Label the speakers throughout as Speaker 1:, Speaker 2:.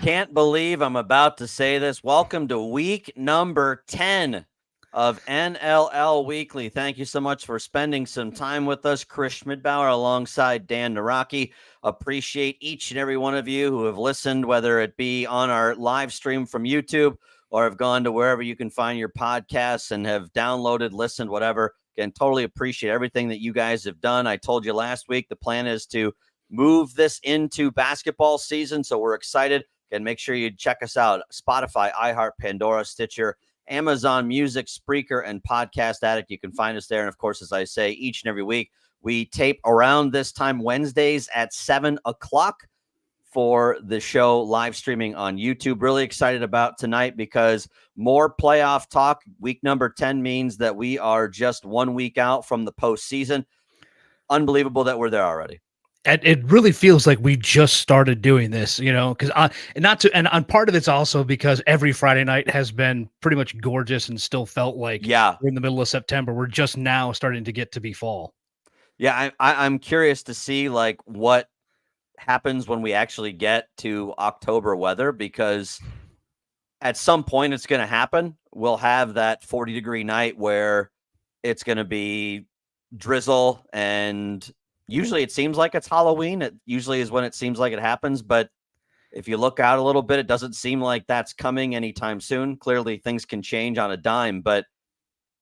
Speaker 1: can't believe I'm about to say this. Welcome to week number 10 of NLL Weekly. Thank you so much for spending some time with us. Chris Schmidbauer alongside Dan Naraki. Appreciate each and every one of you who have listened, whether it be on our live stream from YouTube or have gone to wherever you can find your podcasts and have downloaded, listened, whatever. Again, totally appreciate everything that you guys have done. I told you last week the plan is to move this into basketball season, so we're excited. And make sure you check us out. Spotify, iHeart, Pandora, Stitcher, Amazon Music, Spreaker, and Podcast Addict. You can find us there. And, of course, as I say, each and every week, we tape around this time Wednesdays at 7 o'clock for the show live streaming on YouTube. Really excited about tonight because more playoff talk. Week number 10 means that we are just 1 week out from the postseason. Unbelievable that we're there already.
Speaker 2: And it really feels like we just started doing this, because and part of it's also because every Friday night has been pretty much gorgeous and still felt like we're in the middle of September. We're just now starting to get to be fall.
Speaker 1: Yeah, I'm curious to see like what happens when we actually get to October weather, because at some point it's going to happen. We'll have that 40-degree night where it's going to be drizzle, and usually it seems like it's Halloween. It usually is when it seems like it happens. But if you look out a little bit, it doesn't seem like that's coming anytime soon. Clearly things can change on a dime. But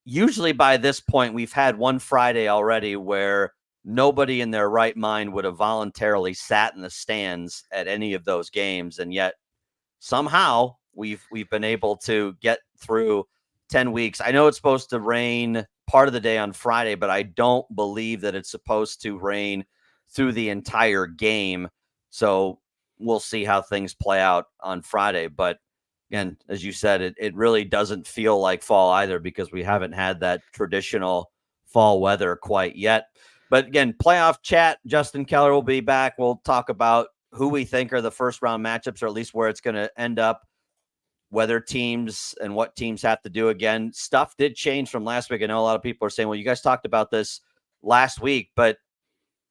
Speaker 1: usually by this point, we've had one Friday already where nobody in their right mind would have voluntarily sat in the stands at any of those games. And yet somehow we've been able to get through 10 weeks. I know it's supposed to rain part of the day on Friday, but I don't believe that it's supposed to rain through the entire game. So we'll see how things play out on Friday. But again, as you said, it really doesn't feel like fall either, because we haven't had that traditional fall weather quite yet. But again, playoff chat, Justin Keller will be back. We'll talk about who we think are the first round matchups, or at least where it's going to end up, whether teams and what teams have to do. Again, stuff did change from last week. I know a lot of people are saying, well, you guys talked about this last week, but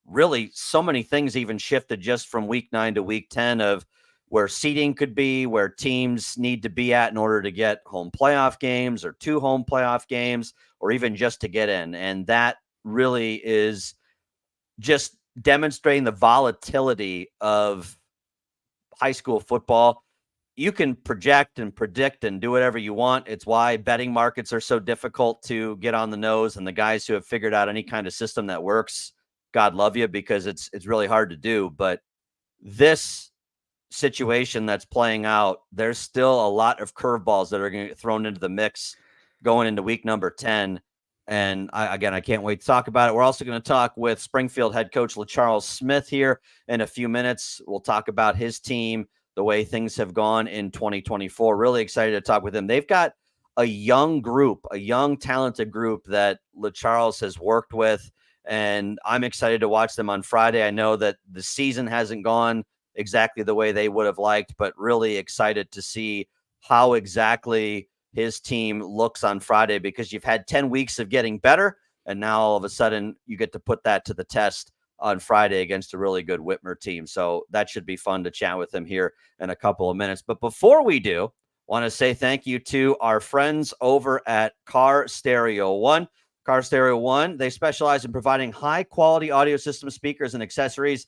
Speaker 1: really so many things even shifted just from week 9 to week 10 of where seeding could be, where teams need to be at in order to get home playoff games or 2 home playoff games, or even just to get in. And that really is just demonstrating the volatility of high school football. You can project and predict and do whatever you want. It's why betting markets are so difficult to get on the nose. And the guys who have figured out any kind of system that works, God love you, because it's really hard to do. But this situation that's playing out, there's still a lot of curveballs that are going to get thrown into the mix going into week number 10. And I can't wait to talk about it. We're also going to talk with Springfield head coach LaCharles Smith here in a few minutes. We'll talk about his team, the way things have gone in 2024. Really excited to talk with him. They've got a young group, a young, talented group that LaCharles has worked with, and I'm excited to watch them on Friday. I know that the season hasn't gone exactly the way they would have liked, but really excited to see how exactly his team looks on Friday, because you've had 10 weeks of getting better, and now all of a sudden you get to put that to the test on Friday against a really good Whitmer team. So that should be fun to chat with him here in a couple of minutes. But before we do, want to say thank you to our friends over at Car Stereo One. Car Stereo One, they specialize in providing high-quality audio system speakers and accessories.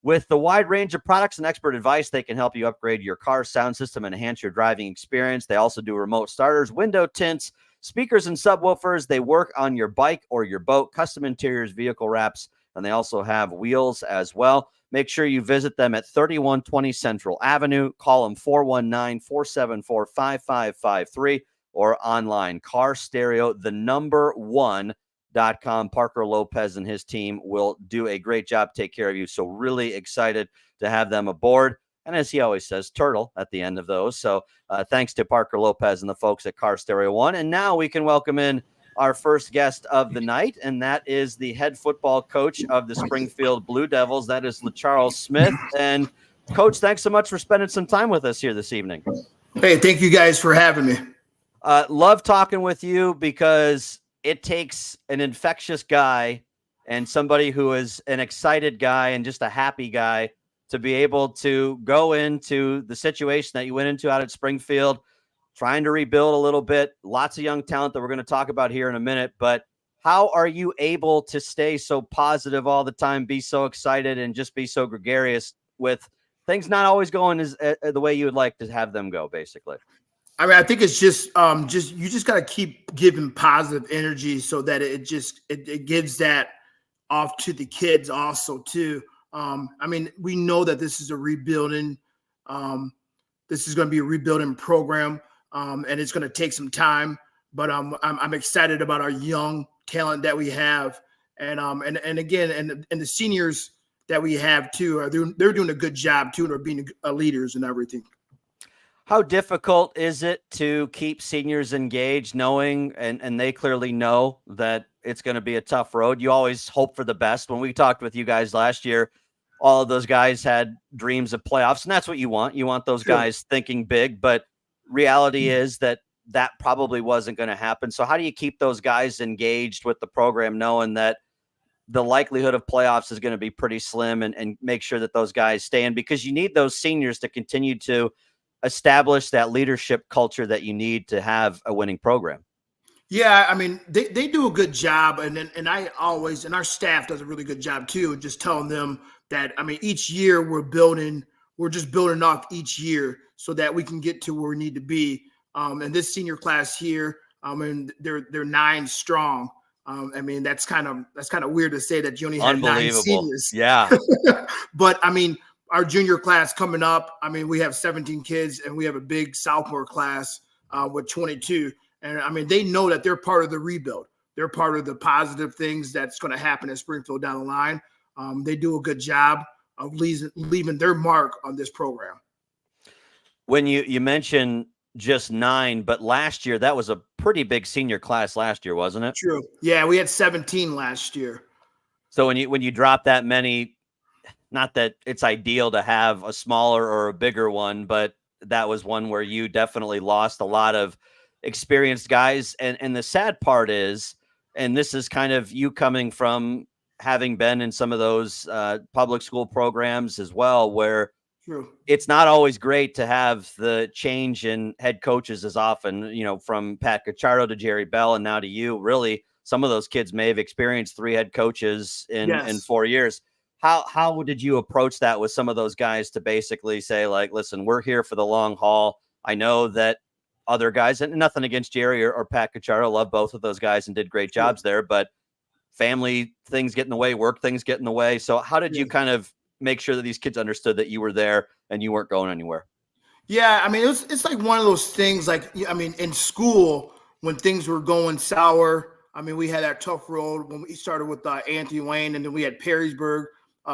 Speaker 1: With the wide range of products and expert advice, they can help you upgrade your car's sound system and enhance your driving experience. They also do remote starters, window tints, speakers, and subwoofers. They work on your bike or your boat, custom interiors, vehicle wraps, and they also have wheels as well. Make sure you visit them at 3120 Central Avenue. Call them 419-474-5553 or online, carstereo1.com. Parker Lopez and his team will do a great job, take care of you. So really excited to have them aboard. And as he always says, turtle at the end of those. So thanks to Parker Lopez and the folks at Car Stereo One. And now we can welcome in our first guest of the night, and that is the head football coach of the Springfield Blue Devils. That is LaCharles Smith. And Coach, thanks so much for spending some time with us here this evening.
Speaker 3: Hey, thank you guys for having me.
Speaker 1: Love talking with you, because it takes an infectious guy and somebody who is an excited guy and just a happy guy to be able to go into the situation that you went into out at Springfield, trying to rebuild a little bit, lots of young talent that we're going to talk about here in a minute, but how are you able to stay so positive all the time, be so excited, and just be so gregarious with things not always going as the way you would like to have them go, basically?
Speaker 3: I mean, I think it's just you just got to keep giving positive energy so that it gives that off to the kids also too. I mean, we know that this is a rebuilding. This is going to be a rebuilding program, and it's going to take some time. But I'm excited about our young talent that we have, and again, and the seniors that we have too they're doing a good job too, and are being leaders and everything.
Speaker 1: How difficult is it to keep seniors engaged, knowing, and they clearly know that it's going to be a tough road? You always hope for the best. When we talked with you guys last year, all of those guys had dreams of playoffs, and that's what you want. You want those guys thinking big, but reality is that probably wasn't going to happen. So how do you keep those guys engaged with the program, knowing that the likelihood of playoffs is going to be pretty slim, and make sure that those guys stay in, because you need those seniors to continue to establish that leadership culture that you need to have a winning program?
Speaker 3: Yeah, I mean, they do a good job, and our staff does a really good job too, just telling them that, I mean, each year we're just building off each year so that we can get to where we need to be. And this senior class here, and they're 9 strong. I mean, that's kind of weird to say that you only have 9 seniors.
Speaker 1: Yeah.
Speaker 3: But I mean, our junior class coming up, I mean, we have 17 kids, and we have a big sophomore class with 22. And I mean, they know that they're part of the rebuild. They're part of the positive things that's going to happen at Springfield down the line. They do a good job of leaving their mark on this program.
Speaker 1: When you mentioned just 9, but last year, that was a pretty big senior class last year, wasn't it?
Speaker 3: True. Yeah, we had 17 last year.
Speaker 1: So when you drop that many, not that it's ideal to have a smaller or a bigger one, but that was one where you definitely lost a lot of experienced guys. And the sad part is, and this is kind of you coming from having been in some of those public school programs as well, where it's not always great to have the change in head coaches as often, from Pat Cacciaro to Jerry Bell, and now to you. Really, some of those kids may have experienced 3 head coaches in 4 years. How did you approach that with some of those guys to basically say, like, listen, we're here for the long haul. I know that other guys, and nothing against Jerry or Pat Cacciaro, love both of those guys and did great jobs there, but family things get in the way, work things get in the way. So how did you kind of make sure that these kids understood that you were there and you weren't going anywhere?
Speaker 3: Yeah, I mean, it's like one of those things, like, I mean, in school, when things were going sour, I mean, we had that tough road when we started with Anthony Wayne, and then we had Perrysburg.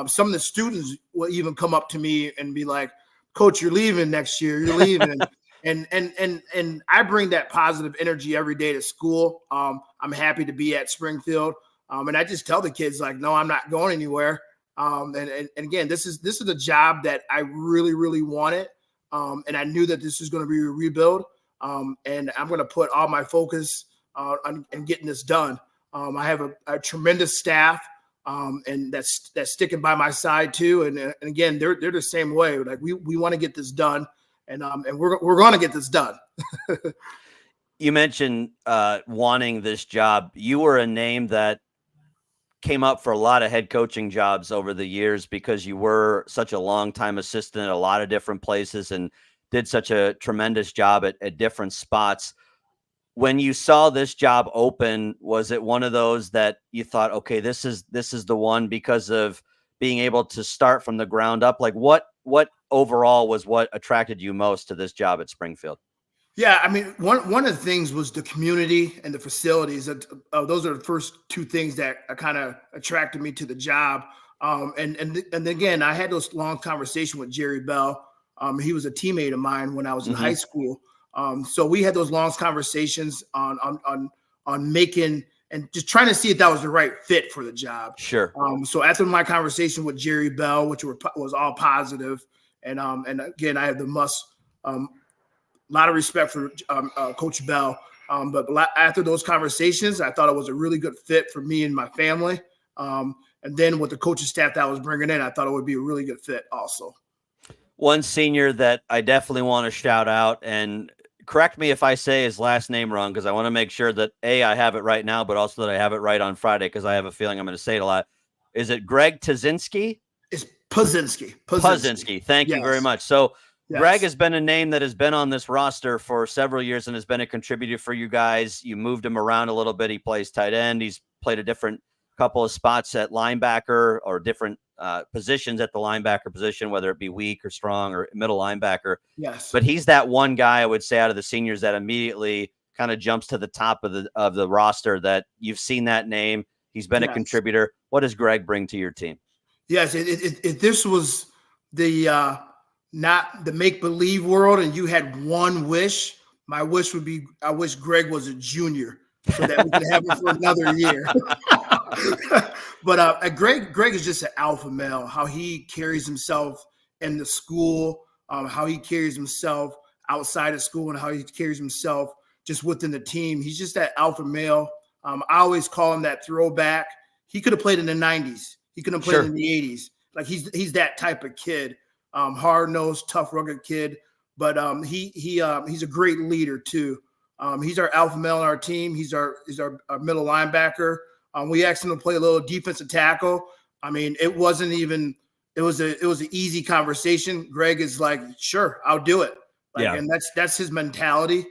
Speaker 3: Some of the students will even come up to me and be like, "Coach, you're leaving next year. You're leaving." and I bring that positive energy every day to school. I'm happy to be at Springfield. And I just tell the kids, like, no, I'm not going anywhere. And again, this is a job that I really, really wanted. And I knew that this is going to be a rebuild. And I'm going to put all my focus on getting this done. I have a tremendous staff. And that's sticking by my side too. And again, they're the same way. Like, we want to get this done, and we're going to get this done.
Speaker 1: You mentioned wanting this job. You were a name that came up for a lot of head coaching jobs over the years because you were such a long-time assistant at a lot of different places and did such a tremendous job at different spots. When you saw this job open, was it one of those that you thought, okay, this is the one because of being able to start from the ground up? Like, what overall was what attracted you most to this job at Springfield?
Speaker 3: Yeah, I mean, one of the things was the community and the facilities. Those are the first 2 things that kind of attracted me to the job. And again, I had those long conversations with Jerry Bell. He was a teammate of mine when I was in high school. So we had those long conversations on making and just trying to see if that was the right fit for the job.
Speaker 1: Sure.
Speaker 3: So after my conversation with Jerry Bell, which was all positive, and again, I have a lot of respect for Coach Bell. But after those conversations, I thought it was a really good fit for me and my family. And then with the coaching staff that I was bringing in, I thought it would be a really good fit also.
Speaker 1: One senior that I definitely want to shout out, and correct me if I say his last name wrong, because I want to make sure that A, I have it right now, but also that I have it right on Friday, because I have a feeling I'm going to say it a lot. Is it Greg Tazinski?
Speaker 3: It's Puzinski.
Speaker 1: Thank you very much. So Greg has been a name that has been on this roster for several years and has been a contributor for you guys. You moved him around a little bit. He plays tight end. He's played a different couple of spots at linebacker or different positions at the linebacker position, whether it be weak or strong or middle linebacker.
Speaker 3: Yes.
Speaker 1: But he's that one guy, I would say, out of the seniors that immediately kind of jumps to the top of the roster, that you've seen that name. He's been a contributor. What does Greg bring to your team?
Speaker 3: Yes. If this was the not the make-believe world and you had one wish, my wish would be, I wish Greg was a junior so that we could have him for another year. But Greg is just an alpha male. How he carries himself in the school, how he carries himself outside of school, and how he carries himself just within the team. He's just that alpha male. I always call him that throwback. He could have played in the 90s. He could have played in the 80s. Like he's that type of kid, hard-nosed, tough, rugged kid. But he's a great leader too. He's our alpha male on our team. He's our middle linebacker. We asked him to play a little defensive tackle. I mean, it was an easy conversation. Greg is like, sure, I'll do it. And that's his mentality.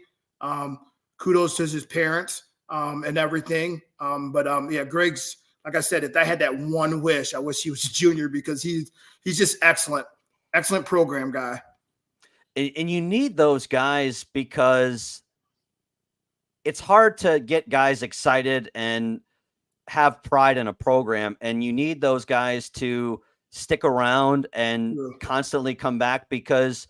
Speaker 3: Kudos to his parents and everything. Greg's, like I said, if I had that one wish, I wish he was a junior, because he's just excellent program guy.
Speaker 1: And you need those guys, because it's hard to get guys excited and have pride in a program, and you need those guys to stick around and constantly come back, because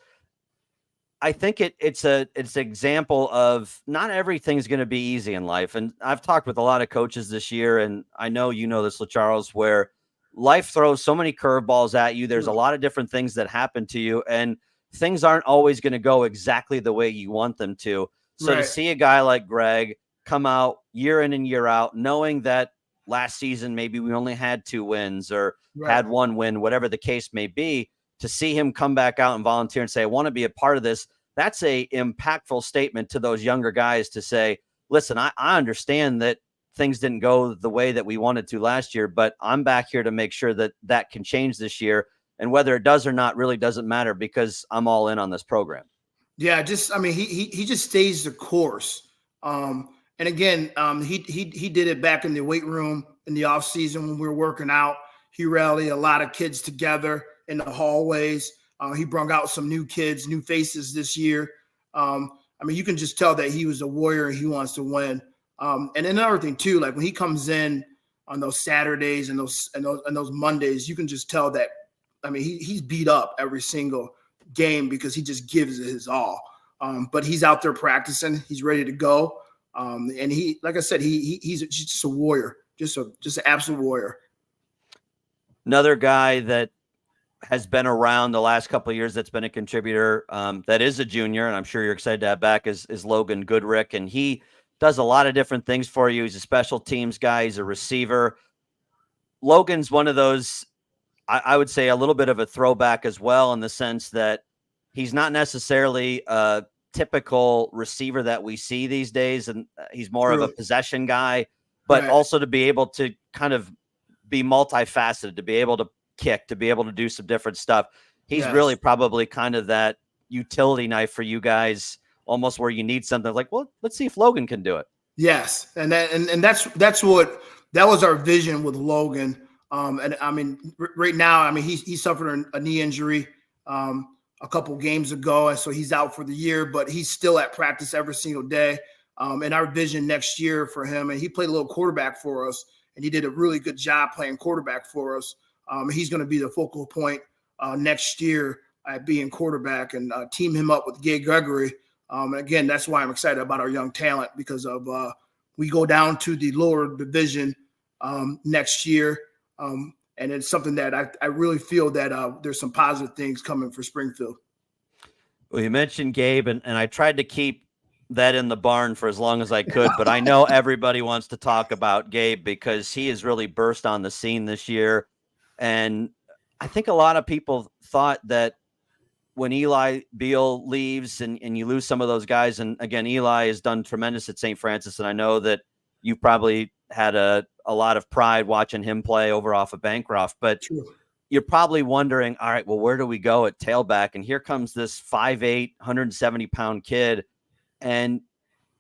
Speaker 1: I think it's an example of not everything's going to be easy in life. And I've talked with a lot of coaches this year, and I know you know this, LaCharles, where life throws so many curveballs at you. There's a lot of different things that happen to you, and things aren't always going to go exactly the way you want them to. So to see a guy like Greg come out year in and year out, knowing that last season maybe we only had 2 wins or had 1 win, whatever the case may be, to see him come back out and volunteer and say, I want to be a part of this, that's a impactful statement to those younger guys to say, listen, I understand that things didn't go the way that we wanted to last year, but I'm back here to make sure that that can change this year. And whether it does or not really doesn't matter, because I'm all in on this program. Yeah,
Speaker 3: he just stays the course. And again, he did it back in the weight room in the off season when we were working out. He rallied a lot of kids together in the hallways. He brought out some new kids, new faces this year. You can just tell that he was a warrior and he wants to win. And another thing too, like when he comes in on those Saturdays and those Mondays, you can just tell that, he's beat up every single game because he just gives it his all. But he's out there practicing. He's ready to go. And he, like I said, he's just a warrior, just an absolute warrior.
Speaker 1: Another guy that has been around the last couple of years that's been a contributor, that is a junior, and I'm sure you're excited to have back, is Logan Goodrick. And he does a lot of different things for you. He's a special teams guy. He's a receiver. Logan's one of those, I would say, a little bit of a throwback as well, in the sense that he's not necessarily a typical receiver that we see these days. And he's more of a possession guy, but also to be able to kind of be multifaceted, to be able to kick, to be able to do some different stuff. He's really probably kind of that utility knife for you guys, almost where you need something like, well, let's see if Logan can do it.
Speaker 3: Yes. And that's what, that was our vision with Logan. Right now, he suffered a knee injury a couple games ago, and so he's out for the year, but he's still at practice every single day. And our vision next year for him, and he played a little quarterback for us, and he did a really good job playing quarterback for us. He's going to be the focal point next year at being quarterback, and team him up with Gay Gregory. And again, that's why I'm excited about our young talent, because of we go down to the lower division next year. And it's something that I really feel that there's some positive things coming for Springfield.
Speaker 1: Well, you mentioned Gabe, and I tried to keep that in the barn for as long as I could, but I know everybody wants to talk about Gabe because he has really burst on the scene this year. And I think a lot of people thought that when Eli Beal leaves and you lose some of those guys, and again, Eli has done tremendous at St. Francis, and I know that you probably had a lot of pride watching him play over off of Bancroft, but you're probably wondering, all right, well, where do we go at tailback? And here comes this 5'8", 170-pound kid, and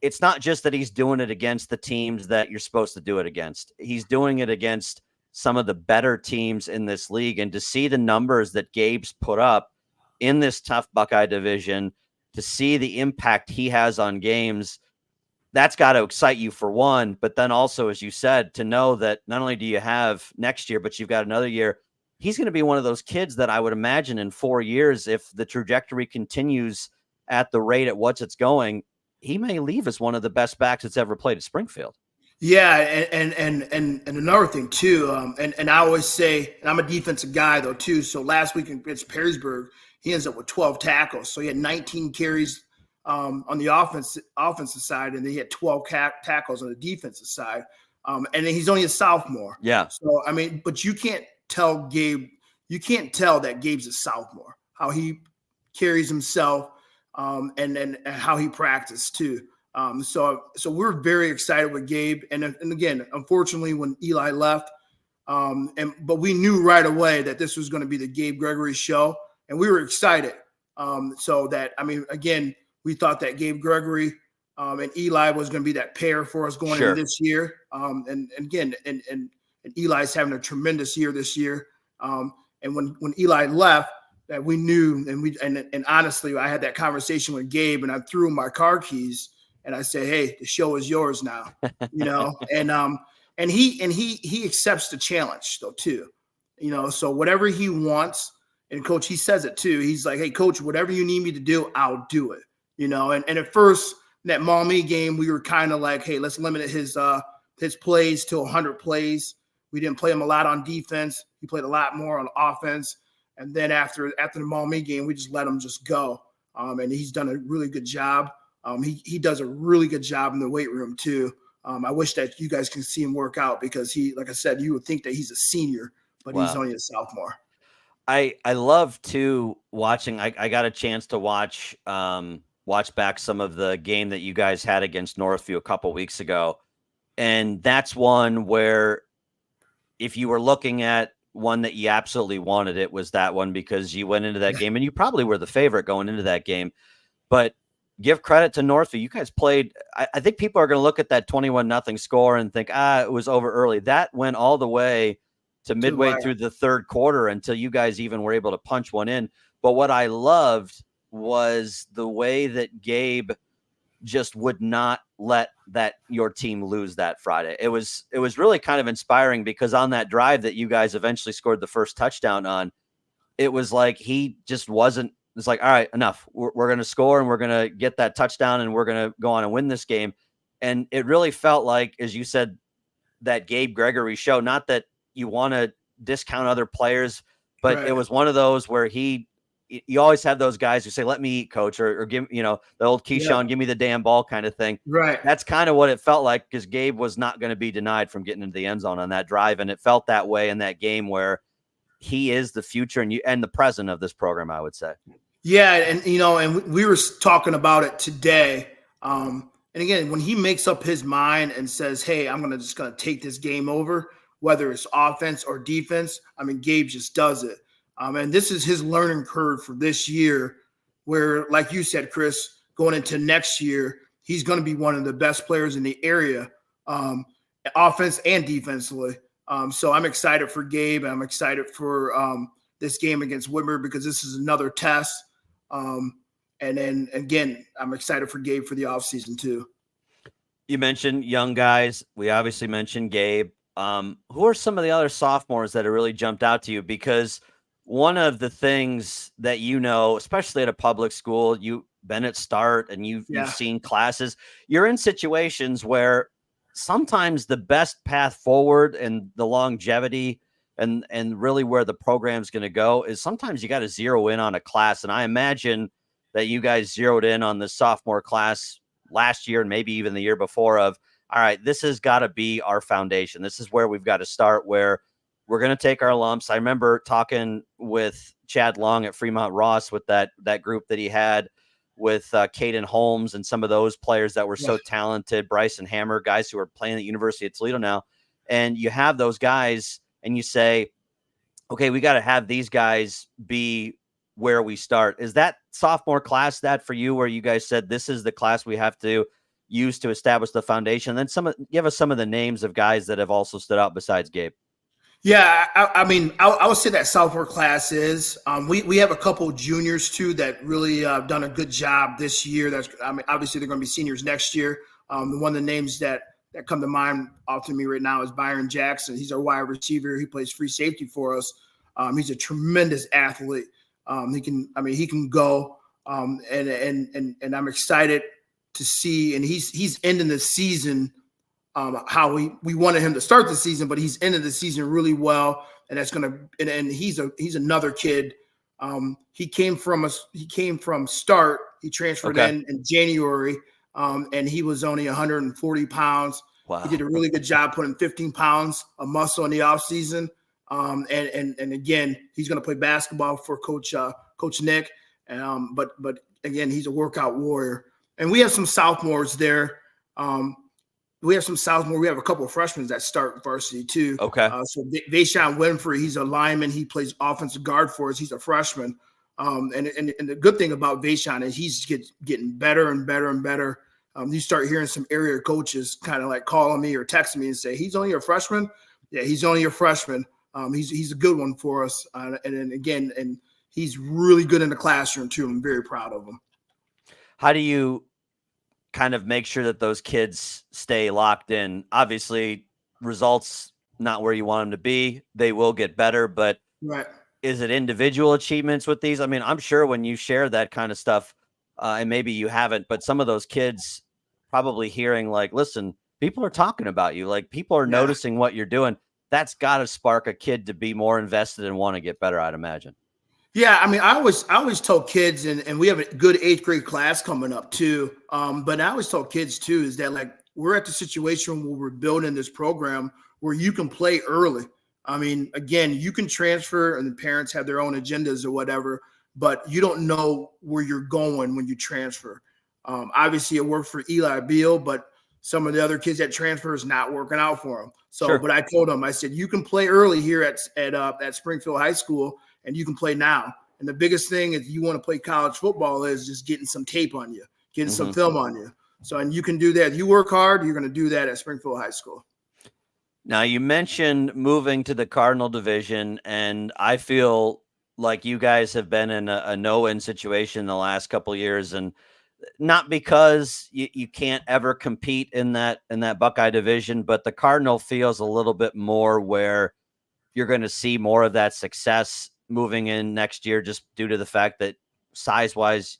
Speaker 1: it's not just that he's doing it against the teams that you're supposed to do it against. He's doing it against some of the better teams in this league, and to see the numbers that Gabe's put up in this tough Buckeye division, to see the impact he has on games, that's got to excite you for one. But then also, as you said, to know that not only do you have next year, but you've got another year, he's going to be one of those kids that I would imagine in 4 years, if the trajectory continues at the rate at which it's going, he may leave as one of the best backs that's ever played at Springfield.
Speaker 3: Yeah, and another thing too, and I always say, and I'm a defensive guy though too. So last week against Perrysburg, he ends up with 12 tackles. So he had 19 carries on the offensive side, and then he had 12 tackles on the defensive side. And then he's only a sophomore.
Speaker 1: Yeah.
Speaker 3: So I mean, but you can't tell that Gabe's a sophomore, how he carries himself, and how he practiced too. So we're very excited with Gabe. And again, unfortunately, when Eli left, but we knew right away that this was going to be the Gabe Gregory show, and we were excited. So that, I mean, again, we thought that Gabe Gregory and Eli was going to be that pair for us going into this year. And again, and Eli's having a tremendous year this year. And when Eli left, that we knew, and honestly, I had that conversation with Gabe, and I threw him my car keys. And I said, "Hey, the show is yours now," and he accepts the challenge though too, So whatever he wants, and Coach, he says it too. He's like, "Hey, Coach, whatever you need me to do, I'll do it." And at first, in that Maumee game, we were kind of like, "Hey, let's limit his plays to 100 plays." We didn't play him a lot on defense. He played a lot more on offense. And then after the Maumee game, we just let him just go, and he's done a really good job. He does a really good job in the weight room too. I wish that you guys can see him work out, because he, like I said, you would think that he's a senior, but he's only a sophomore.
Speaker 1: I love too watching. I got a chance to watch back some of the game that you guys had against Northview a couple weeks ago, and that's one where if you were looking at one that you absolutely wanted, it was that one, because you went into that game and you probably were the favorite going into that game, but give credit to Northview. You guys played. I think people are going to look at that 21-0 score and think, it was over early. That went all the way to midway through the third quarter until you guys even were able to punch one in. But what I loved was the way that Gabe just would not let your team lose that Friday. It was really kind of inspiring, because on that drive that you guys eventually scored the first touchdown on, it was like he just wasn't. It's like, all right, enough. We're going to score, and we're going to get that touchdown, and we're going to go on and win this game. And it really felt like, as you said, that Gabe Gregory show. Not that you want to discount other players, but It was one of those where you always have those guys who say, "Let me eat, coach," or give, the old Keyshawn, give me the damn ball kind of thing.
Speaker 3: Right.
Speaker 1: That's kind of what it felt like, because Gabe was not going to be denied from getting into the end zone on that drive. And it felt that way in that game, where he is the future and the present of this program, I would say.
Speaker 3: Yeah. And, and we were talking about it today. And again, when he makes up his mind and says, "Hey, I'm just going to take this game over," whether it's offense or defense, I mean, Gabe just does it. And this is his learning curve for this year, where, like you said, Chris, going into next year, he's going to be one of the best players in the area, offense and defensively. So I'm excited for Gabe, and I'm excited for this game against Whitmer, because this is another test. And then again, I'm excited for Gabe for the offseason too.
Speaker 1: You mentioned young guys. We obviously mentioned Gabe. Who are some of the other sophomores that have really jumped out to you? Because one of the things that, especially at a public school, you've been at Start and you've seen classes, you're in situations where sometimes the best path forward and the longevity and really where the program's going to go is sometimes you got to zero in on a class. And I imagine that you guys zeroed in on the sophomore class last year and maybe even the year before of, all right, this has got to be our foundation. This is where we've got to start, where we're going to take our lumps. I remember talking with Chad Long at Fremont Ross with that group that he had with Caden Holmes and some of those players that were so talented, Bryson Hammer, guys who are playing at University of Toledo now. And you have those guys and you say, okay, we got to have these guys be where we start. Is that sophomore class that for you, where you guys said this is the class we have to use to establish the foundation? Then give us some of the names of guys that have also stood out besides Gabe.
Speaker 3: Yeah, I would say that sophomore class is. We have a couple of juniors too that really done a good job this year. Obviously they're going to be seniors next year. One of the names that come to mind off to me right now is Byron Jackson. He's our wide receiver. He plays free safety for us. He's a tremendous athlete. He can go. And I'm excited to see. And he's ending the season how we wanted him to start the season, but he's ended the season really well. And that's and he's another kid. He came from Start. He transferred in January. And he was only 140 pounds. Wow. He did a really good job putting 15 pounds of muscle in the offseason. And again, he's going to play basketball for Coach Nick. But again, he's a workout warrior. And we have some sophomores there. We have a couple of freshmen that start varsity too. Okay. So Vayshawn Winfrey, he's a lineman. He plays offensive guard for us. He's a freshman. And the good thing about Vayshawn is he's getting better and better and better. You start hearing some area coaches kind of like calling me or texting me and say, he's only a freshman. Yeah, he's only a freshman. He's a good one for us. And he's really good in the classroom too. I'm very proud of him.
Speaker 1: How do you kind of make sure that those kids stay locked in? Obviously, results not where you want them to be. They will get better, but is it individual achievements with these? I mean, I'm sure when you share that kind of stuff, and maybe you haven't, but some of those kids probably hearing like, listen, people are talking about you. Like people are noticing what you're doing. That's got to spark a kid to be more invested and want to get better, I'd imagine.
Speaker 3: Yeah, I mean, I always tell kids, and we have a good 8th grade class coming up too. But I always tell kids too is that like we're at the situation where we're building this program where you can play early. I mean, again, you can transfer, and the parents have their own agendas or whatever, but you don't know where you're going when you transfer. Obviously, it worked for Eli Beal, but some of the other kids that transfer is not working out for them. So, But I told them, I said, you can play early here at Springfield High School, and you can play now. And the biggest thing if you want to play college football is just getting some tape on you, getting some film on you. So, and you can do that. If you work hard, you're going to do that at Springfield High School.
Speaker 1: Now, you mentioned moving to the Cardinal division, and I feel like you guys have been in a no-win situation the last couple of years, and not because you can't ever compete in that Buckeye division, but the Cardinal feels a little bit more where you're going to see more of that success moving in next year, just due to the fact that size-wise,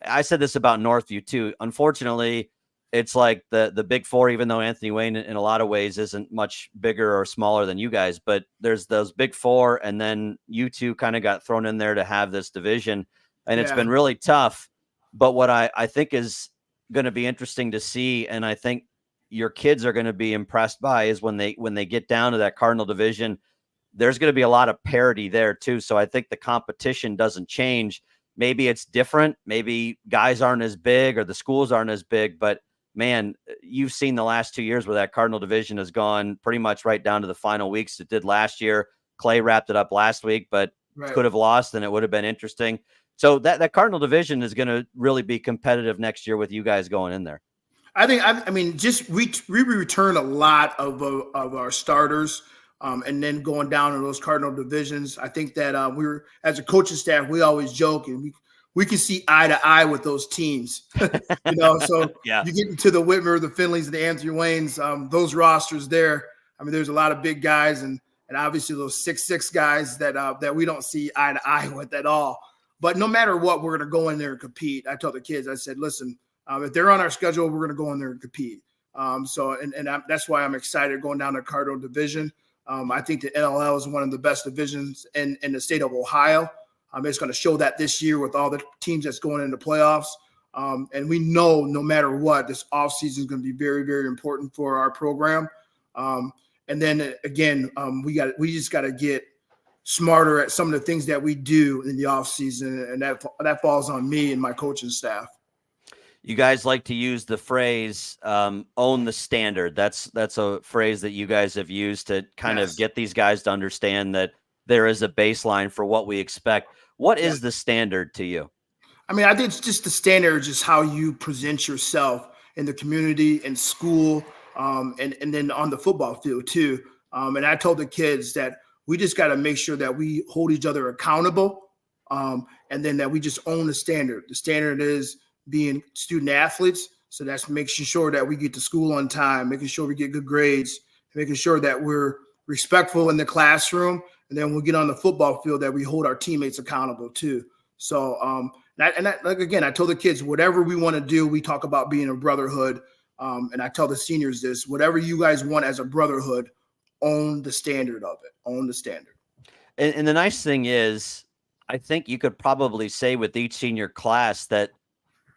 Speaker 1: I said this about Northview too. Unfortunately, it's like the Big Four, even though Anthony Wayne in a lot of ways isn't much bigger or smaller than you guys, but there's those Big Four, and then you two kind of got thrown in there to have this division, and it's been really tough. But what I think is going to be interesting to see, and I think your kids are going to be impressed by, is when they get down to that Cardinal division, there's going to be a lot of parity there too. So I think the competition doesn't change. Maybe it's different. Maybe guys aren't as big or the schools aren't as big, but man, you've seen the last 2 years where that Cardinal division has gone pretty much right down to the final weeks. It did last year. Clay wrapped it up last week, but could have lost, and it would have been interesting. So that Cardinal division is going to really be competitive next year with you guys going in there.
Speaker 3: I mean, just we return a lot of our starters, and then going down in those Cardinal divisions. I think that as a coaching staff, we always joke, and we can see eye to eye with those teams. So you get into the Whitmer, the Finleys, and the Anthony Waynes, those rosters there. I mean, there's a lot of big guys, and obviously those 6'6" guys that we don't see eye to eye with at all. But no matter what, we're going to go in there and compete. I told the kids, I said, listen, if they're on our schedule, we're going to go in there and compete. That's why I'm excited going down to Cardinal division. I think the NLL is one of the best divisions in the state of Ohio. It's going to show that this year with all the teams that's going into playoffs. And we know no matter what, this offseason is going to be very, very important for our program. And then again, we just got to get smarter at some of the things that we do in the offseason, and that falls on me and my coaching staff.
Speaker 1: You guys like to use the phrase own the standard. That's a phrase that you guys have used to kind of get these guys to understand that there is a baseline for what we expect. What is the standard to you?
Speaker 3: I mean, I think it's just the standard, just how you present yourself in the community, in school, and then on the football field too. And I told the kids that we just got to make sure that we hold each other accountable, and then that we just own the standard. The standard is being student athletes. So that's making sure that we get to school on time, making sure we get good grades, making sure that we're respectful in the classroom. And then when we get on the football field, that we hold our teammates accountable too. So, again, I told the kids, whatever we want to do, we talk about being a brotherhood. And I tell the seniors this, whatever you guys want as a brotherhood, own the standard of it, own the standard.
Speaker 1: And the nice thing is, I think you could probably say with each senior class that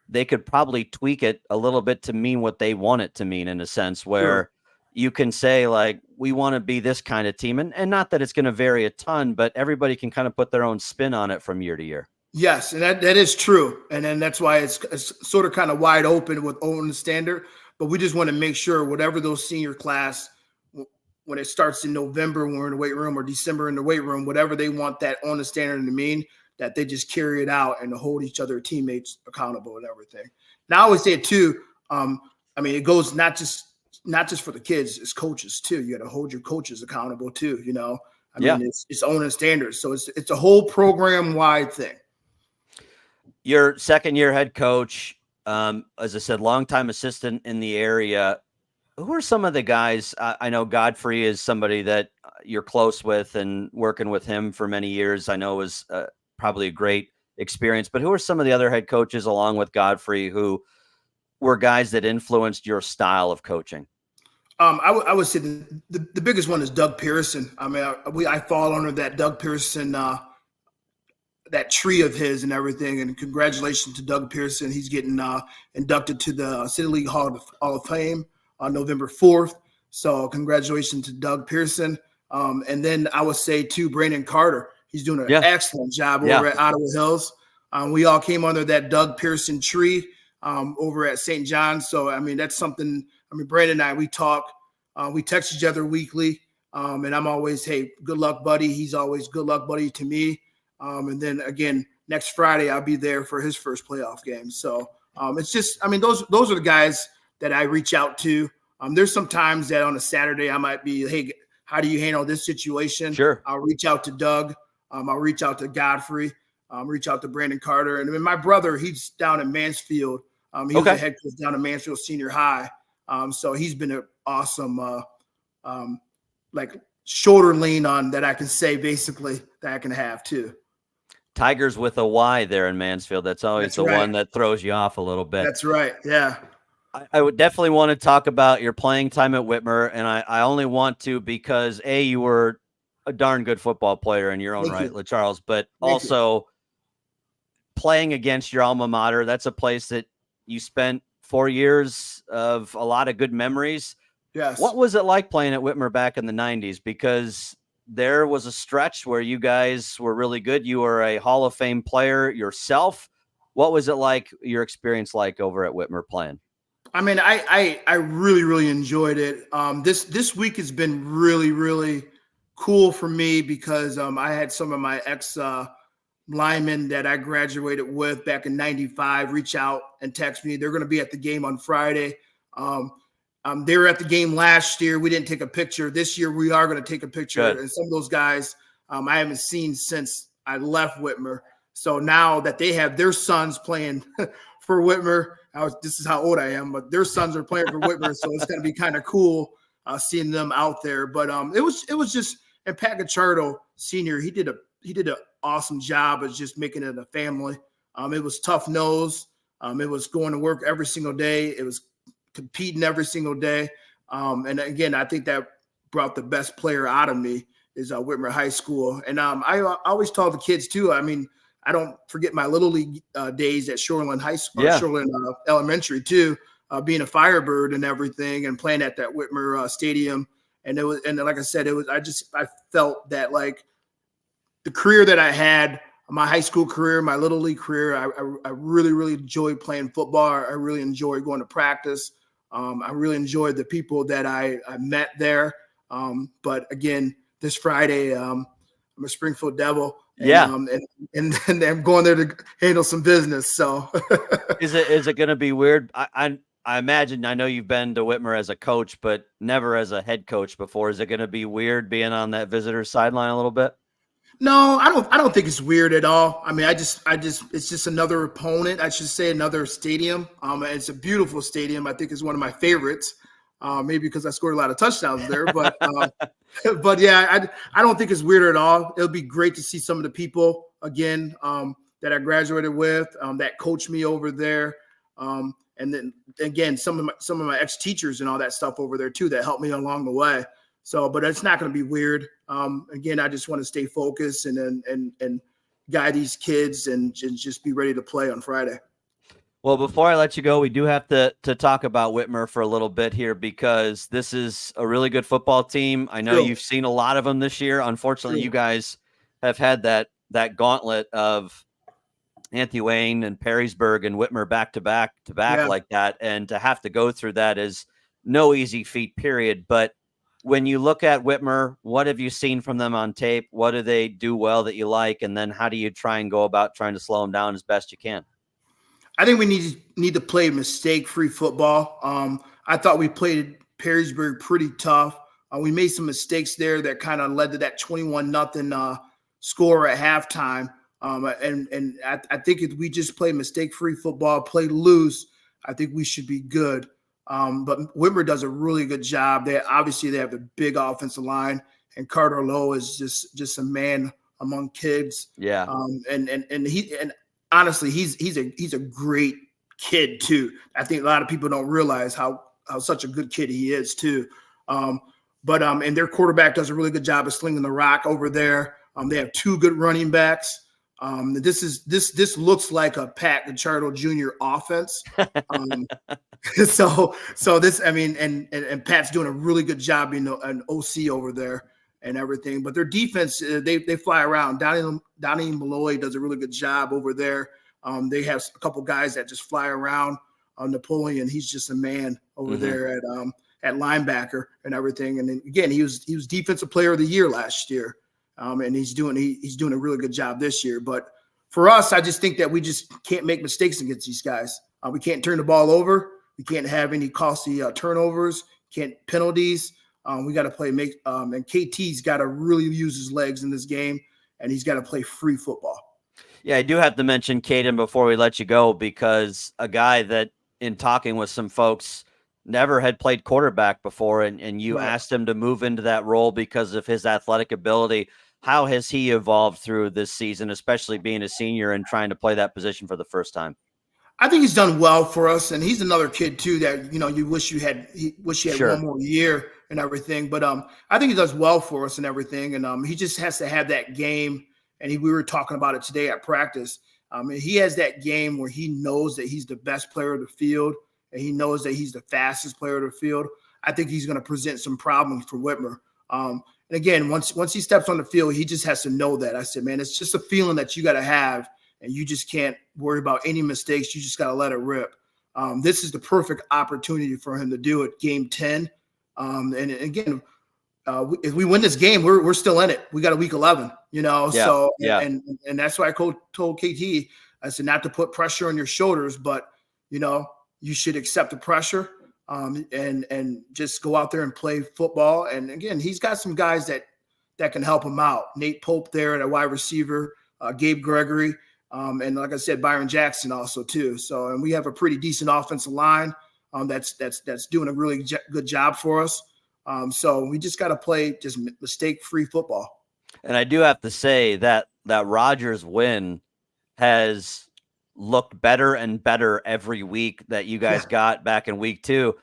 Speaker 1: they could probably tweak it a little bit to mean what they want it to mean, in a sense where you can say, like, we want to be this kind of team. And not that it's going to vary a ton, but everybody can kind of put their own spin on it from year to year.
Speaker 3: Yes, and that is true. And then that's why it's sort of kind of wide open with owning the standard. But we just want to make sure whatever those senior class, when it starts in November when we're in the weight room, or December in the weight room, whatever they want that on the standard to mean, that they just carry it out and to hold each other teammates accountable and everything. And I always say it too. I mean, it goes not just for the kids, it's coaches too. You got to hold your coaches accountable too. You know, I mean, it's owning standards. So it's a whole program wide thing.
Speaker 1: Your second year head coach, as I said, longtime assistant in the area. Who are some of the guys? I know Godfrey is somebody that you're close with, and working with him for many years, I know was probably a great experience. But who are some of the other head coaches along with Godfrey who were guys that influenced your style of coaching?
Speaker 3: I would say the biggest one is Doug Pearson. I mean, I fall under that Doug Pearson, that tree of his and everything. And congratulations to Doug Pearson. He's getting inducted to the City League Hall of Fame on November 4th. So congratulations to Doug Pearson. And then I would say too, Brandon Carter. He's doing an excellent job over at Ottawa Hills. We all came under that Doug Pearson tree over at St. John's. So, I mean, that's something. I mean, Brandon and I, we talk. We text each other weekly. And I'm always, hey, good luck, buddy. He's always good luck, buddy, to me. And then, again, next Friday, I'll be there for his first playoff game. So it's just, I mean, those are the guys that I reach out to. There's some times that on a Saturday I might be, hey, how do you handle this situation?
Speaker 1: Sure.
Speaker 3: I'll reach out to Doug. I'll reach out to Godfrey. Reach out to Brandon Carter. And then my brother, he's down in Mansfield. He was the head coach down in Mansfield Senior High. So he's been an awesome, like shoulder lean on that I can say basically that I can have too.
Speaker 1: Tigers with a Y there in Mansfield. That's always one that throws you off a little bit.
Speaker 3: That's right. Yeah.
Speaker 1: I would definitely want to talk about your playing time at Whitmer. And I only want to because you were a darn good football player in your own right, LaCharles, but also playing against your alma mater. That's a place that you spent 4 years of a lot of good memories.
Speaker 3: Yes.
Speaker 1: What was it like playing at Whitmer back in the 90s? Because there was a stretch where you guys were really good. You were a Hall of Fame player yourself. What was it like, your experience like over at Whitmer playing?
Speaker 3: I mean, I really, really enjoyed it. This week has been really, really cool for me because I had some of my ex linemen that I graduated with back in '95 reach out and text me. They're going to be at the game on Friday. They were at the game last year. We didn't take a picture. This year we are going to take a picture. Good. And some of those guys I haven't seen since I left Whitmer. So now that they have their sons playing for Whitmer, this is how old I am, but their sons are playing for Whitmer. So it's going to be kind of cool seeing them out there. But it was just, and Pat Gachardo Sr., he did an awesome job of just making it a family. It was tough nose. It was going to work every single day. It was competing every single day. And again, I think that brought the best player out of me is Whitmer High School. And I always tell the kids too, I mean, I don't forget my little league days at Shoreland High School,
Speaker 1: Yeah.
Speaker 3: Shoreland Elementary too, being a Firebird and everything, and playing at that Whitmer Stadium. And it was, and like I said, I felt that like the career that I had, my high school career, my little league career, I really, really enjoyed playing football. I really enjoyed going to practice. I really enjoyed the people that I met there. But again, this Friday, I'm a Springfield Devil. And I'm going there to handle some business. So
Speaker 1: is it going to be weird? I imagine, I know you've been to Whitmer as a coach, but never as a head coach before. Is it going to be weird being on that visitor sideline a little bit?
Speaker 3: No, I don't think it's weird at all. I mean, it's just another opponent. I should say another stadium. It's a beautiful stadium. I think it's one of my favorites. Maybe because I scored a lot of touchdowns there, but but yeah, I don't think it's weird at all. It'll be great to see some of the people again that I graduated with, that coached me over there, and then again some of my ex-teachers and all that stuff over there too that helped me along the way. So, but it's not going to be weird. Again, I just want to stay focused and guide these kids and just be ready to play on Friday.
Speaker 1: Well, before I let you go, we do have to talk about Whitmer for a little bit here, because this is a really good football team. I know you've seen a lot of them this year. Unfortunately, you guys have had that gauntlet of Anthony Wayne and Perrysburg and Whitmer back to back like that. And to have to go through that is no easy feat, period. But when you look at Whitmer, what have you seen from them on tape? What do they do well that you like? And then how do you try and go about trying to slow them down as best you can?
Speaker 3: I think we need to play mistake-free football. I thought we played Perrysburg pretty tough. We made some mistakes there that kind of led to that 21-0 score at halftime. And I think if we just play mistake-free football, play loose, I think we should be good. But Whitmer does a really good job. They have a big offensive line, and Carter Lowe is just a man among kids.
Speaker 1: Yeah.
Speaker 3: And honestly, he's a great kid too. I think a lot of people don't realize how such a good kid he is too. And their quarterback does a really good job of slinging the rock over there. They have two good running backs. This looks like a Pat Gachardo Jr. offense. So this, I mean, and Pat's doing a really good job being an OC over there and everything. But their defense, they fly around. Donnie Malloy does a really good job over there. They have a couple guys that just fly around. Napoleon, he's just a man over there at linebacker and everything. And then, again, he was Defensive Player of the Year last year, and he's doing a really good job this year. But for us, I just think that we just can't make mistakes against these guys. We can't turn the ball over. We can't have any costly turnovers. Can't penalties. We got to play and KT's got to really use his legs in this game, and he's got to play free football.
Speaker 1: Yeah, I do have to mention Caden before we let you go, because a guy that, in talking with some folks, never had played quarterback before, and you asked him to move into that role because of his athletic ability. How has he evolved through this season, especially being a senior and trying to play that position for the first time?
Speaker 3: I think he's done well for us, and he's another kid too that you wish he had one more year and everything. But I think he does well for us and everything, and he just has to have that game. And we were talking about it today at practice. He has that game where he knows that he's the best player of the field, and he knows that he's the fastest player of the field. I think he's going to present some problems for Whitmer. And again, once he steps on the field, he just has to know that. I said, man, it's just a feeling that you got to have. And you just can't worry about any mistakes. You just got to let it rip. This is the perfect opportunity for him to do it. Game 10. And again, if we win this game, we're still in it. We got a week 11, So and that's why I told KT, I said not to put pressure on your shoulders, but you should accept the pressure and just go out there and play football. And again, he's got some guys that can help him out. Nate Pope there at a wide receiver, Gabe Gregory. And like I said, Byron Jackson also too. So, and we have a pretty decent offensive line that's doing a really good job for us. So we just got to play just mistake-free football.
Speaker 1: And I do have to say that Rogers win has looked better and better every week that you guys got back in week 2,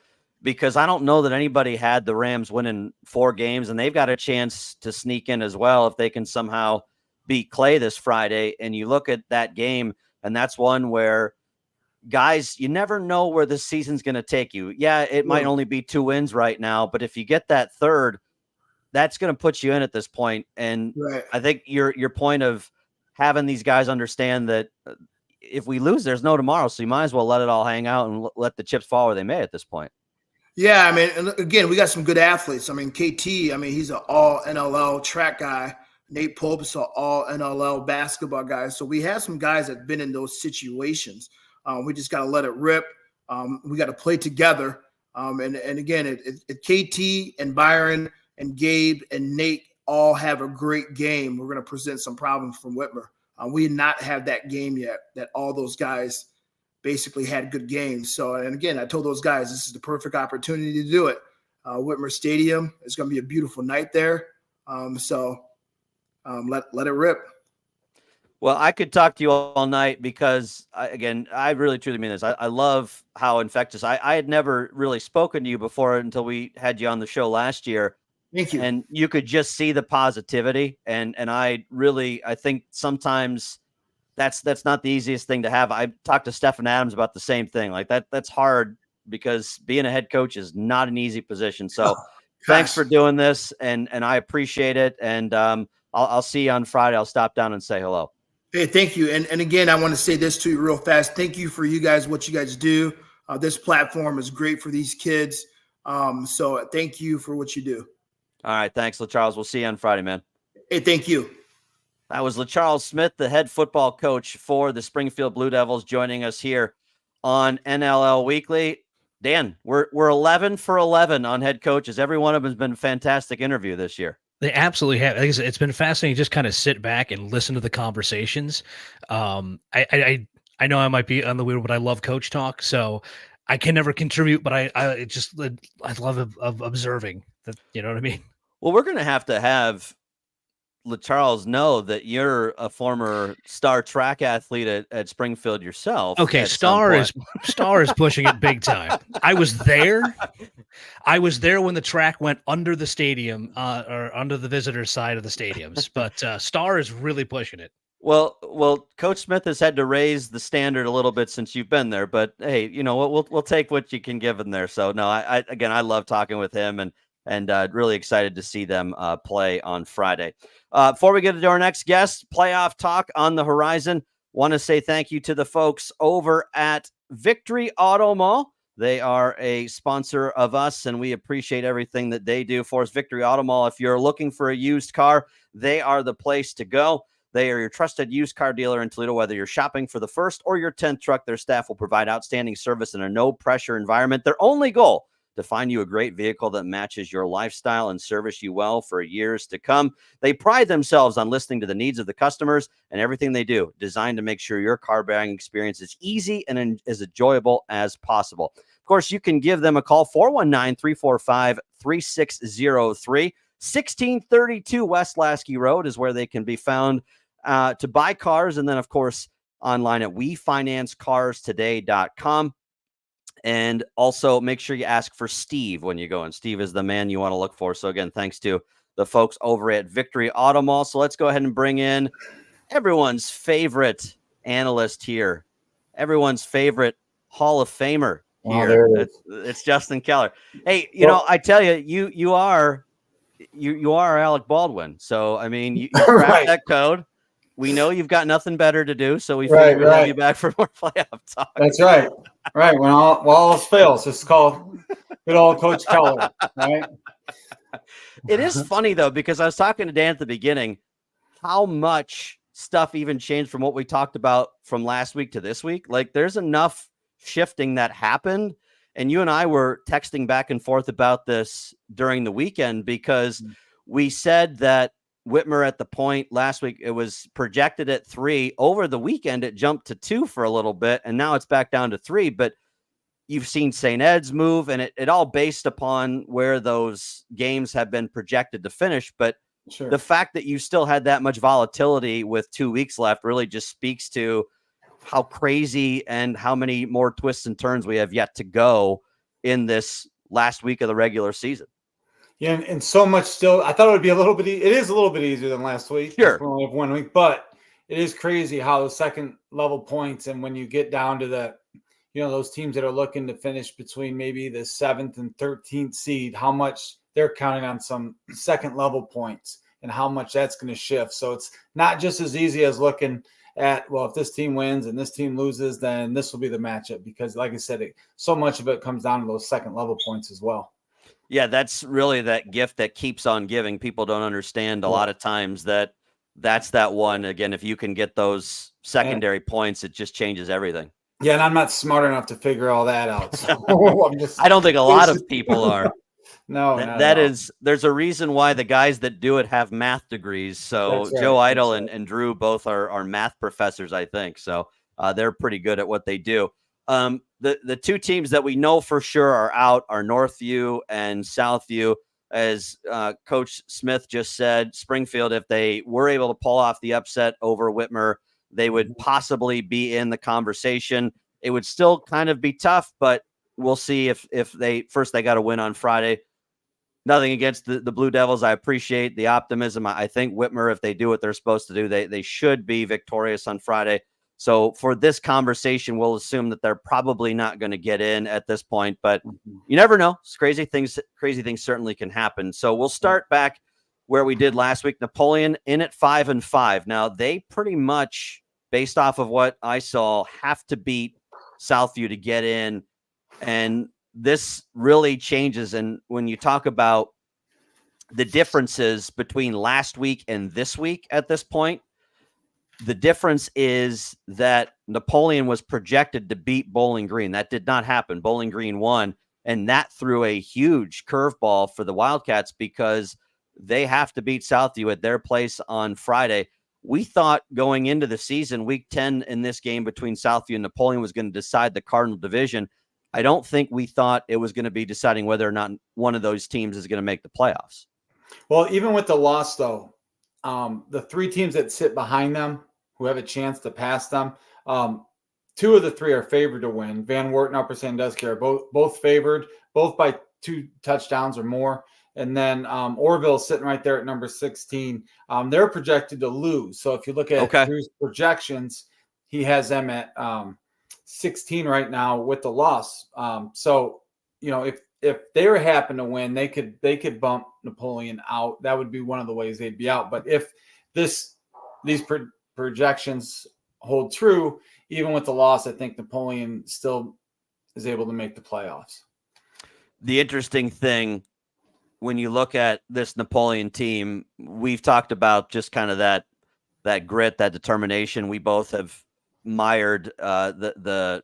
Speaker 1: because I don't know that anybody had the Rams winning 4 games, and they've got a chance to sneak in as well if they can somehow beat Clay this Friday, and you look at that game, and that's one where, guys, you never know where this season's going to take you. Yeah, it might only be 2 wins right now, but if you get that third, that's going to put you in at this point. And I think your point of having these guys understand that if we lose, there's no tomorrow. So you might as well let it all hang out and let the chips fall where they may at this point.
Speaker 3: Yeah, I mean, and again, we got some good athletes. I mean, KT, I mean, he's an all NLL track guy. Nate Pope is an all NLL basketball guy. So we have some guys that have been in those situations. We just got to let it rip. We got to play together. And again, KT and Byron and Gabe and Nate all have a great game. We're going to present some problems from Whitmer. We did not have that game yet, that all those guys basically had good games. So, and again, I told those guys, this is the perfect opportunity to do it. Whitmer Stadium is going to be a beautiful night there. Let it rip.
Speaker 1: Well, I could talk to you all night because, I really truly mean this. I love how infectious. I had never really spoken to you before until we had you on the show last year.
Speaker 3: Thank you.
Speaker 1: And you could just see the positivity. And I think sometimes that's not the easiest thing to have. I talked to Stephen Adams about the same thing. Like that's hard because being a head coach is not an easy position. So thanks for doing this. And I appreciate it. And I'll see you on Friday. I'll stop down and say hello.
Speaker 3: Hey, thank you. And again, I want to say this to you real fast. Thank you for you guys, what you guys do. This platform is great for these kids. So thank you for what you do.
Speaker 1: All right. Thanks, LaCharles. We'll see you on Friday, man.
Speaker 3: Hey, thank you.
Speaker 1: That was LaCharles Smith, the head football coach for the Springfield Blue Devils, joining us here on NLL Weekly. Dan, we're 11 for 11 on head coaches. Every one of them has been a fantastic interview this year.
Speaker 2: They absolutely have. It's been fascinating to just kind of sit back and listen to the conversations. I know I might be on the weird, but I love coach talk, so I can never contribute, but I love observing that. You know what I mean?
Speaker 1: Well, we're going to have LaCharles know that you're a former star track athlete at Springfield yourself.
Speaker 2: Okay, Star is pushing it big time. I was there when the track went under the stadium or under the visitor side of the stadiums, but Star is really pushing it.
Speaker 1: Well, Coach Smith has had to raise the standard a little bit since you've been there, but hey, you know what? We'll take what you can give in there. So no, I love talking with him and really excited to see them play on Friday. Before we get to our next guest, playoff talk on the horizon. Want to say thank you to the folks over at Victory Auto Mall. They are a sponsor of us, and we appreciate everything that they do for us. Victory Auto Mall, if you're looking for a used car, they are the place to go. They are your trusted used car dealer in Toledo. Whether you're shopping for the first or your 10th truck, their staff will provide outstanding service in a no-pressure environment. Their only goal, to find you a great vehicle that matches your lifestyle and service you well for years to come. They pride themselves on listening to the needs of the customers, and everything they do designed to make sure your car buying experience is easy and as enjoyable as possible. Of course, you can give them a call, 419-345-3603. 1632 West Lasky Road is where they can be found to buy cars. And then, of course, online at WeFinanceCarsToday.com. And also make sure you ask for Steve when you go in. Steve is the man you want to look for. So again, thanks to the folks over at Victory Auto Mall. So let's go ahead and bring in everyone's favorite analyst here, everyone's favorite Hall of Famer here. It's Justin Keller. Hey, you know, I tell you, you are Alec Baldwin. So I mean, you cracked that code. We know you've got nothing better to do, so we figured we'd have you back for more playoff talk.
Speaker 4: That's right. Right. When all else fails, it's called good old Coach Keller, right?
Speaker 1: It is funny, though, because I was talking to Dan at the beginning, how much stuff even changed from what we talked about from last week to this week. Like, there's enough shifting that happened. And you and I were texting back and forth about this during the weekend because we said that Whitmer at the point last week, it was projected at 3. Over the weekend, it jumped to 2 for a little bit, and now it's back down to 3. But you've seen St. Ed's move, and it all based upon where those games have been projected to finish. But the fact that you still had that much volatility with 2 weeks left really just speaks to how crazy and how many more twists and turns we have yet to go in this last week of the regular season.
Speaker 4: Yeah, and so much still. I thought it would be a little bit. It is a little bit easier than last week.
Speaker 1: Sure,
Speaker 4: we only have 1 week, but it is crazy how the second level points, and when you get down to the, those teams that are looking to finish between maybe the 7th and 13th seed, how much they're counting on some second level points and how much that's going to shift. So it's not just as easy as looking at, well, if this team wins and this team loses, then this will be the matchup, because like I said, so much of it comes down to those second level points as well.
Speaker 1: Yeah, that's really that gift that keeps on giving. People don't understand a lot of times that's that one. Again, if you can get those secondary points, it just changes everything.
Speaker 4: Yeah, and I'm not smart enough to figure all that out. So
Speaker 1: I don't think a lot of people are.
Speaker 4: No,
Speaker 1: there's a reason why the guys that do it have math degrees. So right. Joe Idle and Drew both are math professors, I think. So they're pretty good at what they do. The two teams that we know for sure are out are Northview and Southview. As Coach Smith just said, Springfield, if they were able to pull off the upset over Whitmer, they would possibly be in the conversation. It would still kind of be tough, but we'll see if they got to win on Friday. Nothing against the Blue Devils. I appreciate the optimism. I think Whitmer, if they do what they're supposed to do, they should be victorious on Friday. So for this conversation, we'll assume that they're probably not going to get in at this point, but you never know. Crazy things certainly can happen. So we'll start back where we did last week. Napoleon in at 5-5. Now they pretty much, based off of what I saw, have to beat Southview to get in. And this really changes. And when you talk about the differences between last week and this week at this point, the difference is that Napoleon was projected to beat Bowling Green. That did not happen. Bowling Green won, and that threw a huge curveball for the Wildcats because they have to beat Southview at their place on Friday. We thought going into the season, week 10 in this game between Southview and Napoleon was going to decide the Cardinal division. I don't think we thought it was going to be deciding whether or not one of those teams is going to make the playoffs.
Speaker 4: Well, even with the loss, though, the three teams that sit behind them, who have a chance to pass them, two of the three are favored to win. Van Wert and Upper Sandusky are both favored, both by 2 touchdowns or more. And then Orville sitting right there at number 16. They're projected to lose. So if you look at Drew's projections, he has them at 16 right now with the loss. So, if they were happen to win, they could bump Napoleon out. That would be one of the ways they'd be out. But if these projections hold true, even with the loss, I think Napoleon still is able to make the playoffs.
Speaker 1: The interesting thing, when you look at this Napoleon team, we've talked about just kind of that grit, that determination. We both have admired the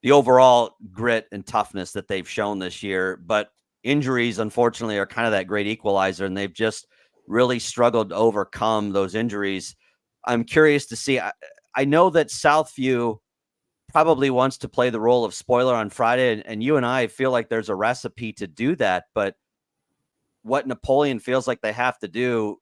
Speaker 1: overall grit and toughness that they've shown this year. But injuries, unfortunately, are kind of that great equalizer, and they've just really struggled to overcome those injuries. I'm curious to see. I know that Southview probably wants to play the role of spoiler on Friday, and you and I feel like there's a recipe to do that. But what Napoleon feels like they have to do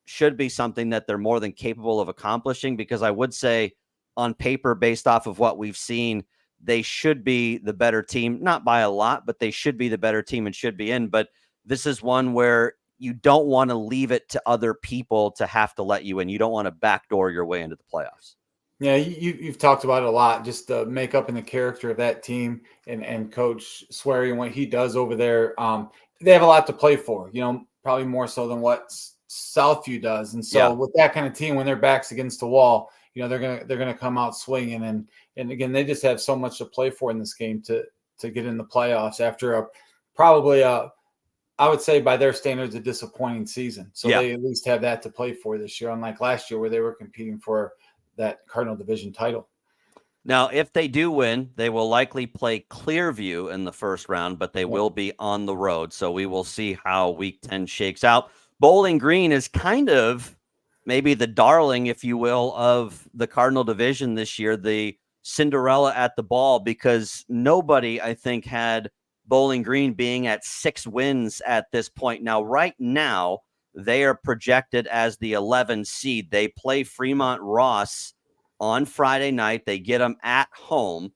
Speaker 1: should be something that they're more than capable of accomplishing, because I would say on paper, based off of what we've seen, they should be the better team, not by a lot, but they should be the better team and should be in. But this is one where you don't want to leave it to other people to have to let you in. You don't want to backdoor your way into the playoffs.
Speaker 4: Yeah, you've talked about it a lot, just the makeup and the character of that team and Coach Swery and what he does over there. They have a lot to play for, probably more so than what Southview does. And so with that kind of team, when their back's against the wall, they're gonna come out swinging. And again, they just have so much to play for in this game to get in the playoffs after I would say by their standards, a disappointing season. So they at least have that to play for this year, unlike last year where they were competing for that Cardinal Division title.
Speaker 1: Now, if they do win, they will likely play Clearview in the first round, but they will be on the road. So we will see how week 10 shakes out. Bowling Green is kind of maybe the darling, if you will, of the Cardinal Division this year, the Cinderella at the ball, because nobody, I think, had Bowling Green being at 6 wins at this point. Now, right now, they are projected as the 11 seed. They play Fremont Ross on Friday night. They get them at home.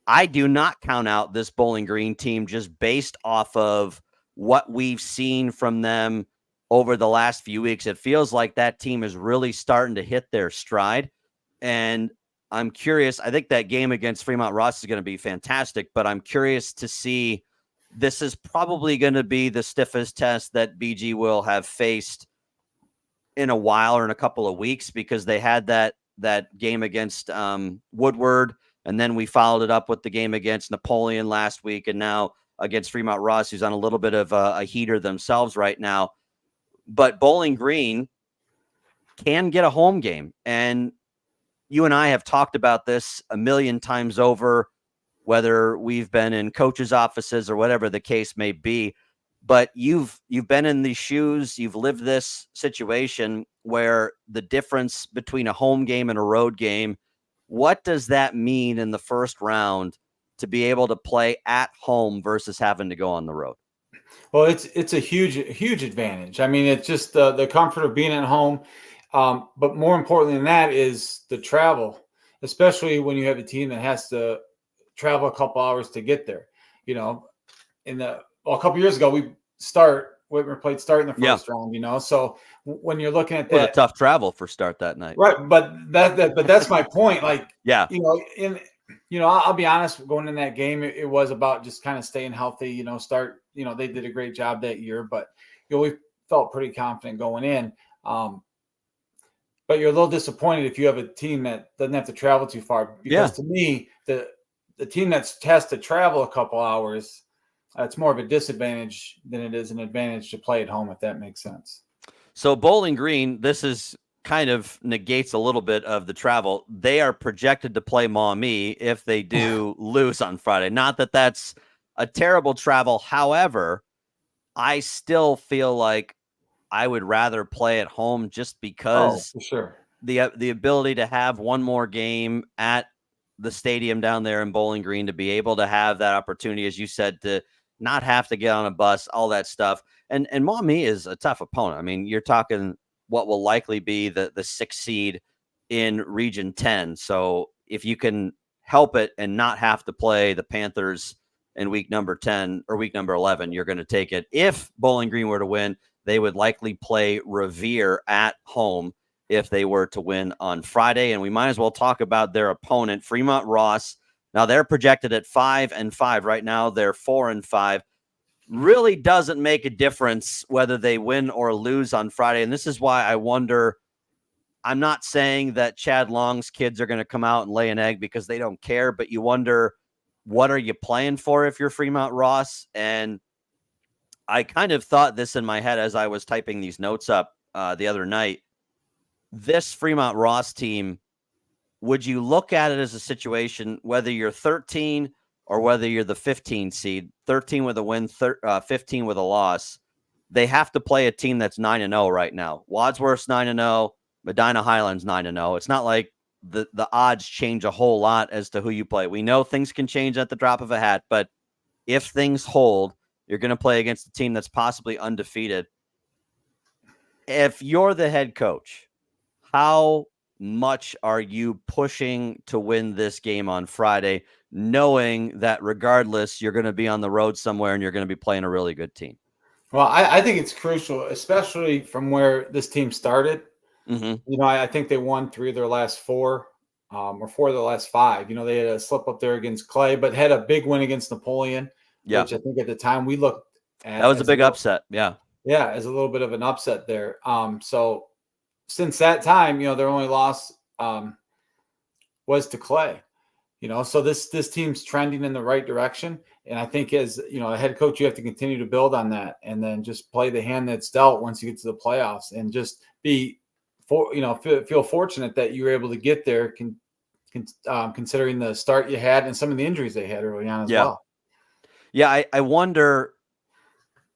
Speaker 1: I do not count out this Bowling Green team just based off of what we've seen from them over the last few weeks, it feels like that team is really starting to hit their stride. And I'm curious. I think that game against Fremont Ross is going to be fantastic, but I'm curious to see. This is probably going to be the stiffest test that BG will have faced in a while or in a couple of weeks, because they had that game against Woodward, and then we followed it up with the game against Napoleon last week, and now against Fremont Ross, who's on a little bit of a heater themselves right now. But Bowling Green can get a home game, and you and I have talked about this a million times over, whether we've been in coaches' offices or whatever the case may be. But you've been in these shoes, you've lived this situation where the difference between a home game and a road game, what does that mean in the first round to be able to play at home versus having to go on the road?
Speaker 4: Well, it's a huge advantage. I mean, it's just the comfort of being at home. But more importantly than that is the travel, especially when you have a team that has to travel a couple hours to get there. You know, a couple years ago, Whitmer played start in the first round, you know. So when you're looking at that,
Speaker 1: a tough travel for start that night.
Speaker 4: Right. But that's my point. Like,
Speaker 1: yeah,
Speaker 4: I'll be honest, going in that game, it was about just kind of staying healthy, they did a great job that year, but we felt pretty confident going in. But you're a little disappointed if you have a team that doesn't have to travel too far, because to me, the team that has to travel a couple hours, it's more of a disadvantage than it is an advantage to play at home, if that makes sense.
Speaker 1: So Bowling Green, this is kind of negates a little bit of the travel. They are projected to play Maumee if they do lose on Friday. Not that that's a terrible travel. However, I still feel like I would rather play at home, just because
Speaker 4: for sure.
Speaker 1: The ability to have one more game at the stadium down there in Bowling Green, to be able to have that opportunity, as you said, to not have to get on a bus, all that stuff. And Maumee is a tough opponent. I mean, you're talking what will likely be the 6th seed in Region 10. So if you can help it and not have to play the Panthers in week number 10 or week number 11, you're going to take it. If Bowling Green were to win, they would likely play Revere at home if they were to win on Friday. And we might as well talk about their opponent, Fremont Ross. Now they're projected at 5-5 right now. They're 4-5. Really doesn't make a difference whether they win or lose on Friday. And this is why I wonder, I'm not saying that Chad Long's kids are going to come out and lay an egg because they don't care, but you wonder, what are you playing for if you're Fremont Ross? And I kind of thought this in my head as I was typing these notes up the other night. This Fremont Ross team, would you look at it as a situation, whether you're 13 or whether you're the 15 seed, 13 with a win, 15 with a loss, they have to play a team that's 9-0 right now. Wadsworth's 9-0, Medina Highlands 9-0. It's not like the odds change a whole lot as to who you play. We know things can change at the drop of a hat, but if things hold, you're going to play against a team that's possibly undefeated. If you're the head coach, how much are you pushing to win this game on Friday, knowing that regardless, you're going to be on the road somewhere and you're going to be playing a really good team?
Speaker 4: Well, I think it's crucial, especially from where this team started.
Speaker 1: Mm-hmm.
Speaker 4: I think they won 3 of their last 4 or 4 of their last 5. They had a slip up there against Clay, but had a big win against Napoleon, which I think at the time we looked at.
Speaker 1: That was a big upset. Yeah.
Speaker 4: Yeah, as a little bit of an upset there. So since that time, their only loss was to Clay. So this team's trending in the right direction. And I think as, a head coach, you have to continue to build on that and then just play the hand that's dealt once you get to the playoffs, and just feel fortunate that you were able to get there considering the start you had and some of the injuries they had early on as well.
Speaker 1: Yeah. I wonder,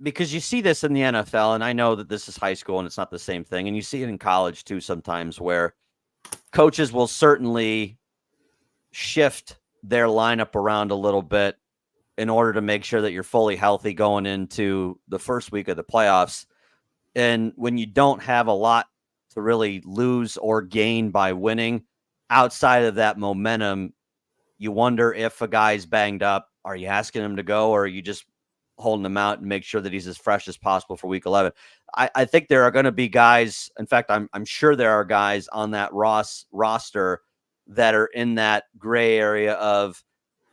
Speaker 1: because you see this in the NFL, and I know that this is high school and it's not the same thing. And you see it in college too, sometimes, where coaches will certainly shift their lineup around a little bit in order to make sure that you're fully healthy going into the first week of the playoffs. And when you don't have a lot to really lose or gain by winning outside of that momentum, you wonder if a guy's banged up, are you asking him to go, or are you just holding him out and make sure that he's as fresh as possible for week 11. I think there are going to be guys. In fact, I'm sure there are guys on that roster that are in that gray area of,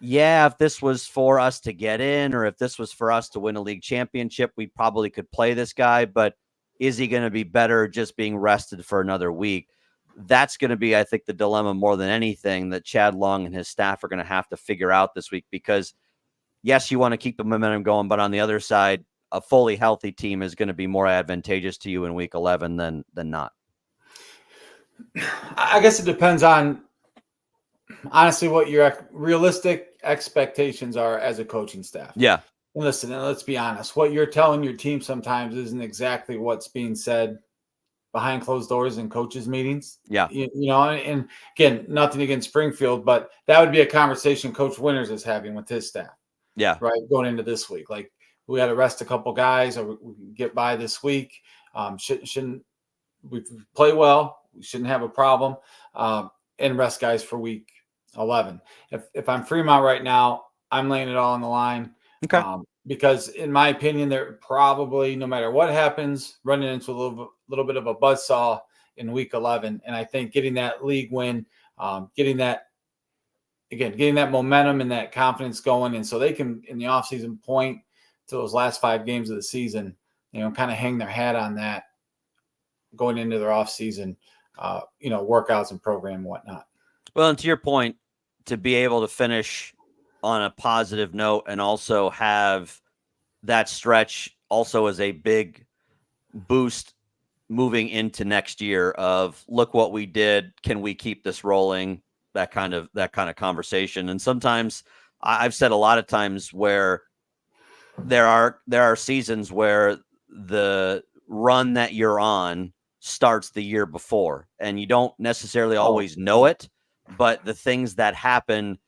Speaker 1: yeah, if this was for us to get in, or if this was for us to win a league championship, we probably could play this guy, but is he going to be better just being rested for another week? That's going to be, I think, the dilemma more than anything that Chad Long and his staff are going to have to figure out this week, because yes, you want to keep the momentum going, but on the other side, a fully healthy team is going to be more advantageous to you in week 11 than not.
Speaker 4: I guess it depends on, honestly, what your realistic expectations are as a coaching staff.
Speaker 1: Yeah.
Speaker 4: And listen, let's be honest. What you're telling your team sometimes isn't exactly what's being said behind closed doors in coaches' meetings.
Speaker 1: Yeah.
Speaker 4: You know, and again, nothing against Springfield, but that would be a conversation Coach Winters is having with his staff.
Speaker 1: Yeah.
Speaker 4: Right. Going into this week. Like, we got to rest a couple guys, or we can get by this week. Shouldn't we play well? We shouldn't have a problem. And rest guys for week 11. If I'm Fremont right now, I'm laying it all on the line.
Speaker 1: Okay.
Speaker 4: Because in my opinion, they're probably, no matter what happens, running into a little bit of a buzzsaw in week 11. And I think getting that league win, getting that momentum and that confidence going, and so they can, in the offseason, point to those last 5 games of the season, kind of hang their hat on that going into their offseason, workouts and program and whatnot.
Speaker 1: Well, and to your point, to be able to finish on a positive note and also have that stretch also as a big boost moving into next year of, look what we did, can we keep this rolling? That kind of conversation. And sometimes I've said a lot of times where there are seasons where the run that you're on starts the year before, and you don't necessarily always know it, but the things that happen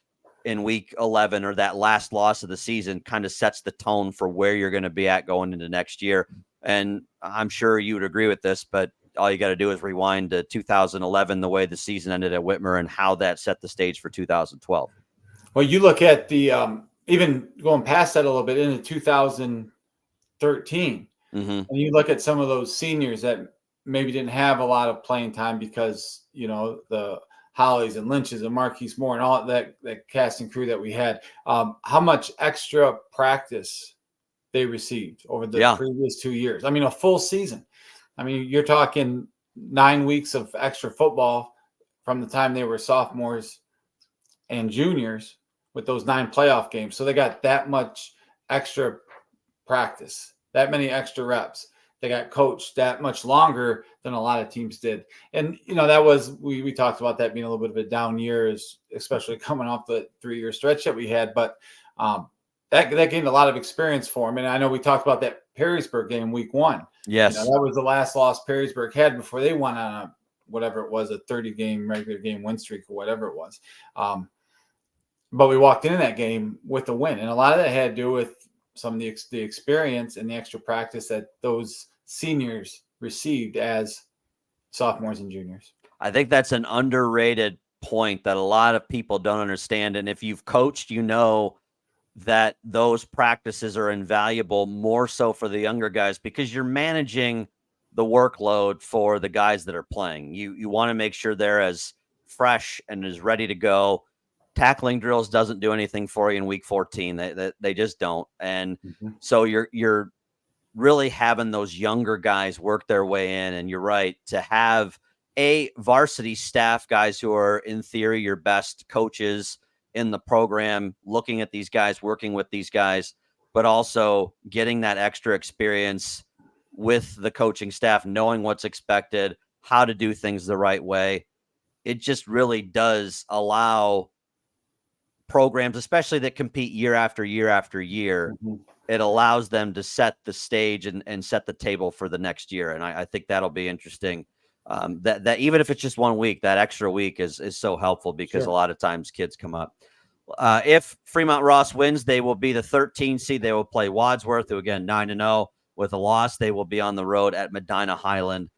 Speaker 1: in week 11 or that last loss of the season kind of sets the tone for where you're going to be at going into next year. And I'm sure you would agree with this, but all you got to do is rewind to 2011, the way the season ended at Whitmer and how that set the stage for 2012.
Speaker 4: Well, you look at the, even going past that a little bit into 2013, and you look at some of those seniors that maybe didn't have a lot of playing time because, the Hollies and Lynches and Marquise Moore and all that casting crew that we had, how much extra practice they received over the previous 2 years. I mean, a full season. I mean, you're talking 9 weeks of extra football from the time they were sophomores and juniors with those 9 playoff games. So they got that much extra practice, that many extra reps. They got coached that much longer than a lot of teams did. And, that was, we talked about that being a little bit of a down year, especially coming off the 3-year stretch that we had. But that gained a lot of experience for him. And I know we talked about that Perrysburg game week 1.
Speaker 1: Yes.
Speaker 4: That was the last loss Perrysburg had before they went on a 30-game regular game win streak or whatever it was. But we walked into that game with a win. And a lot of that had to do with some of the experience and the extra practice that those seniors received as sophomores and juniors.
Speaker 1: I think that's an underrated point that a lot of people don't understand. And if you've coached, that those practices are invaluable, more so for the younger guys, because you're managing the workload for the guys that are playing. You want to make sure they're as fresh and as ready to go. Tackling drills doesn't do anything for you in week 14. They just don't. And so you're really having those younger guys work their way in. And you're right, to have a varsity staff, guys who are in theory your best coaches in the program, looking at these guys, working with these guys, but also getting that extra experience with the coaching staff, knowing what's expected, how to do things the right way. It just really does allow programs, especially that compete year after year after year, it allows them to set the stage and set the table for the next year. And I think that'll be interesting. That even if it's just 1 week, that extra week is so helpful, because a lot of times kids come up. If Fremont Ross wins, they will be the 13 seed. They will play Wadsworth, who again 9-0. With a loss, they will be on the road at Medina Highland,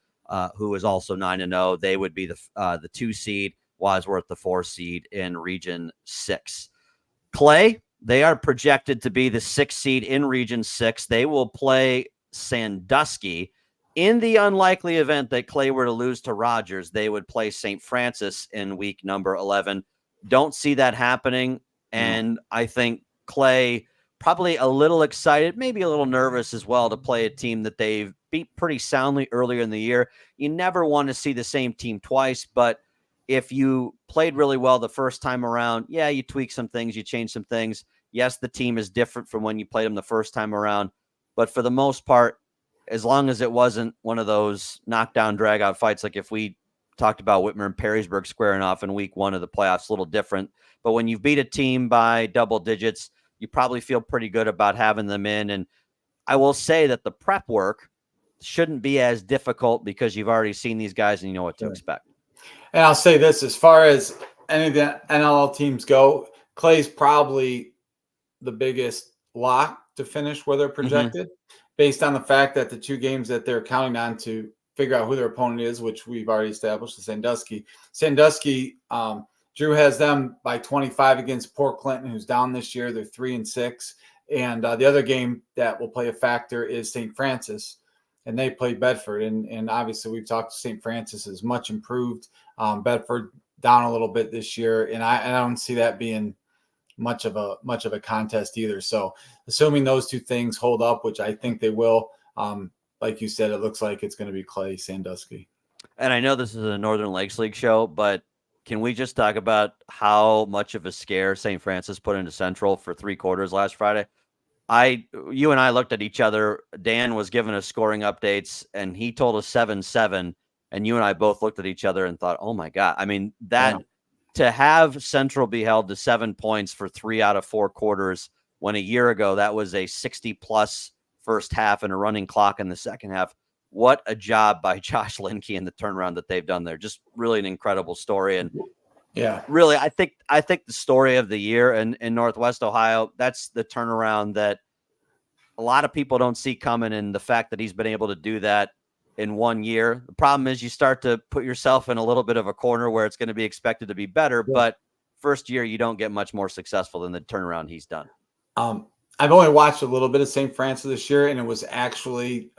Speaker 1: who is also 9-0. They would be the 2 seed. Wadsworth the 4 seed in Region 6. Clay, They are projected to be the 6th seed in Region 6. They will play Sandusky. In the unlikely event that Clay were to lose to Rogers, they would play St. Francis in week number 11. Don't see that happening. And I think Clay probably a little excited, maybe a little nervous as well to play a team that they've beat pretty soundly earlier in the year. You never want to see the same team twice, but if you played really well the first time around, yeah, you tweak some things, you change some things. Yes, the team is different from when you played them the first time around, but for the most part, as long as it wasn't one of those knockdown, drag-out fights, like if we talked about Whitmer and Perrysburg squaring off in week 1 of the playoffs, a little different. But when you beat a team by double digits, you probably feel pretty good about having them in. And I will say that the prep work shouldn't be as difficult because you've already seen these guys and you know what to expect.
Speaker 4: And I'll say this, as far as any of the NLL teams go, Clay's probably the biggest lock to finish where they're projected, based on the fact that the 2 games that they're counting on to figure out who their opponent is, which we've already established, the Sandusky. Drew has them by 25 against Port Clinton, who's down this year. They're 3-6. And the other game that will play a factor is St. Francis, and they play Bedford. And obviously we've talked to St. Francis is much improved. Bedford down a little bit this year, and I don't see that being much of a contest either. So assuming those 2 things hold up, which I think they will, like you said, it looks like it's going to be Clay, Sandusky.
Speaker 1: And I know this is a Northern Lakes League show, but can we just talk about how much of a scare St. Francis put into Central for 3 quarters last Friday? You and I looked at each other. Dan was giving us scoring updates, and he told us 7-7. And you and I both looked at each other and thought, oh, my God. I mean, to have Central be held to 7 points for 3 out of 4 quarters, when a year ago that was a 60-plus first half and a running clock in the second half. What a job by Josh Linke and the turnaround that they've done there. Just really an incredible story. And really, I think the story of the year in Northwest Ohio, that's the turnaround that a lot of people don't see coming. And the fact that he's been able to do that in 1 year. The problem is you start to put yourself in a little bit of a corner where it's going to be expected to be better. But first year, you don't get much more successful than the turnaround he's done.
Speaker 4: I've only watched a little bit of St. Francis this year, and it was actually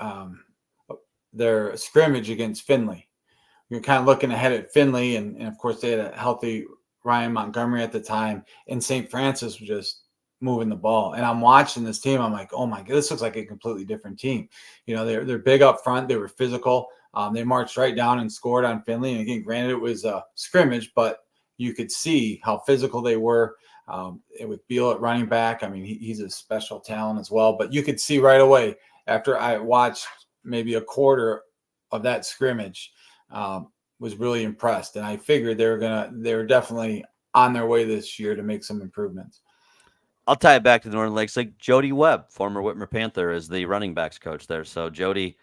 Speaker 4: their scrimmage against Findlay. You're kind of looking ahead at Findlay, and of course they had a healthy Ryan Montgomery at the time, and St. Francis was just moving the ball. And I'm watching this team. I'm like, oh my God, this looks like a completely different team. You know, they're big up front. They were physical. They marched right down and scored on Findlay. And again, granted, it was a scrimmage, but you could see how physical they were. With Beal at running back, I mean, he's a special talent as well. But you could see right away after I watched maybe a quarter of that scrimmage, was really impressed. And I figured they were definitely on their way this year to make some improvements.
Speaker 1: I'll tie it back to the Northern Lakes. Like Jody Webb, former Whitmer Panther, is the running backs coach there. So Jody,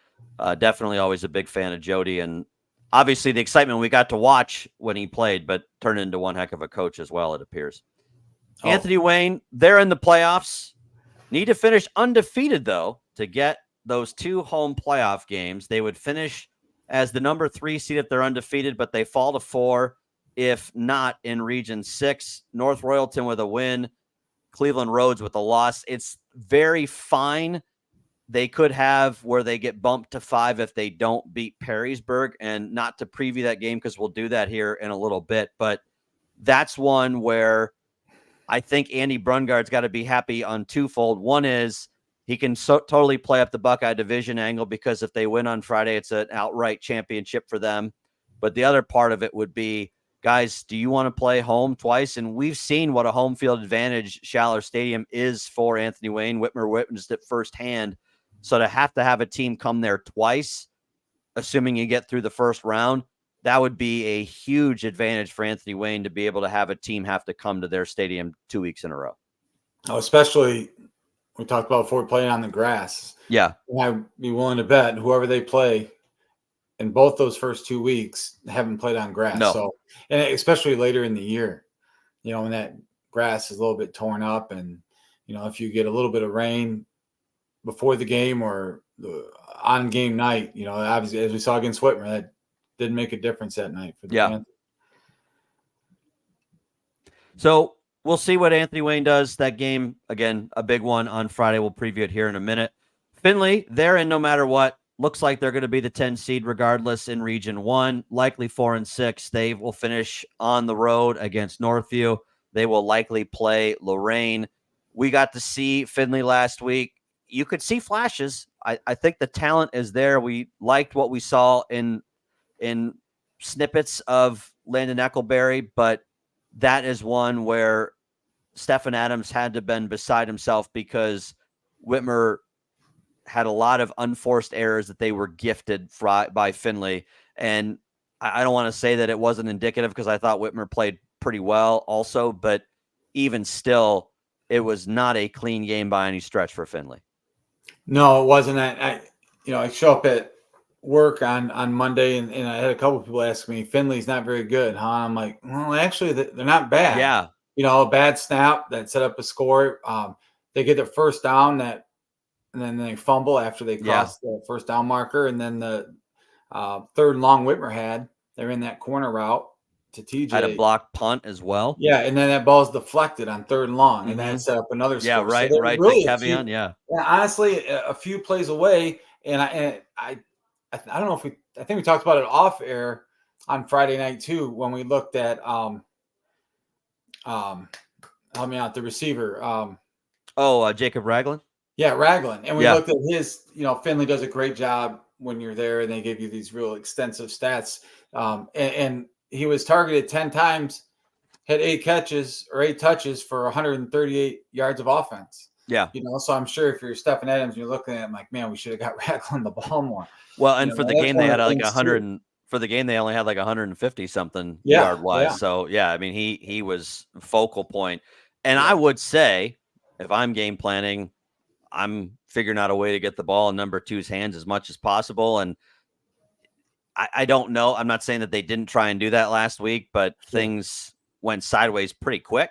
Speaker 1: definitely always a big fan of Jody. And obviously the excitement we got to watch when he played, but turned into one heck of a coach as well, it appears. Anthony Wayne, they're in the playoffs. Need to finish undefeated, though, to get those 2 home playoff games. They would finish as the number 3 seed if they're undefeated, but they fall to 4 if not in Region 6. North Royalton with a win, Cleveland Rhodes with a loss. It's very fine. They could have where they get bumped to 5 if they don't beat Perrysburg, and not to preview that game because we'll do that here in a little bit, but that's one where I think Andy Brungard's got to be happy on twofold. One is he can totally play up the Buckeye division angle because if they win on Friday, it's an outright championship for them. But the other part of it would be, guys, do you want to play home twice? And we've seen what a home field advantage Schaller Stadium is for Anthony Wayne. Whitmer witnessed it firsthand. So to have a team come there twice, assuming you get through the first round, that would be a huge advantage for Anthony Wayne to be able to have a team have to come to their stadium 2 weeks in a row.
Speaker 4: Oh, especially we talked about before playing on the grass.
Speaker 1: Yeah.
Speaker 4: I'd be willing to bet whoever they play in both those first 2 weeks haven't played on grass.
Speaker 1: No.
Speaker 4: So, and especially later in the year, you know, when that grass is a little bit torn up and, you know, if you get a little bit of rain before the game or on game night, you know, obviously as we saw against Whitmer, that didn't make a difference that night for the Panthers.
Speaker 1: So we'll see what Anthony Wayne does. That game, again, a big one on Friday. We'll preview it here in a minute. Findlay, they're in no matter what. Looks like they're going to be the 10 seed regardless in Region 1, likely 4-6. They will finish on the road against Northview. They will likely play Lorraine. We got to see Findlay last week. You could see flashes. I think the talent is there. We liked what we saw in snippets of Landon Eckelberry, but that is one where Stephen Adams had to have been beside himself because Whitmer had a lot of unforced errors that they were gifted by Findlay. And I don't want to say that it wasn't indicative because I thought Whitmer played pretty well also, but even still, it was not a clean game by any stretch for Findlay.
Speaker 4: No, it wasn't. I show up at work on Monday and I had a couple of people ask me, Findlay's not very good, huh? I'm like, well, actually, they're not bad.
Speaker 1: Yeah.
Speaker 4: A bad snap that set up a score. They get their first down and then they fumble after they cross the first down marker. And then the third and long Whitmer had, they're in that corner route to TJ.
Speaker 1: Had a blocked punt as well.
Speaker 4: Yeah, and then that ball's deflected on third and long, and that set up another score.
Speaker 1: Yeah, right,
Speaker 4: so
Speaker 1: right.
Speaker 4: Really
Speaker 1: Kevion, yeah.
Speaker 4: Honestly, a few plays away, and I don't know if I think we talked about it off air on Friday night too when we looked at help me out, the receiver.
Speaker 1: Jacob Ragland.
Speaker 4: Yeah, Ragland, and we looked at his. Findlay does a great job when you're there, and they give you these real extensive stats. And he was targeted 10 times, had 8 touches for 138 yards of offense.
Speaker 1: Yeah.
Speaker 4: So I'm sure if you're Stephen Adams, you're looking at him like, man, we should have got Ragland the ball more.
Speaker 1: Well, and for the game, they had like 100. For the game, they only had like 150 something yard wise. Yeah. So I mean, he was focal point. And I would say, if I'm game planning, I'm figuring out a way to get the ball in number 2's hands as much as possible. And I don't know. I'm not saying that they didn't try and do that last week, but things went sideways pretty quick.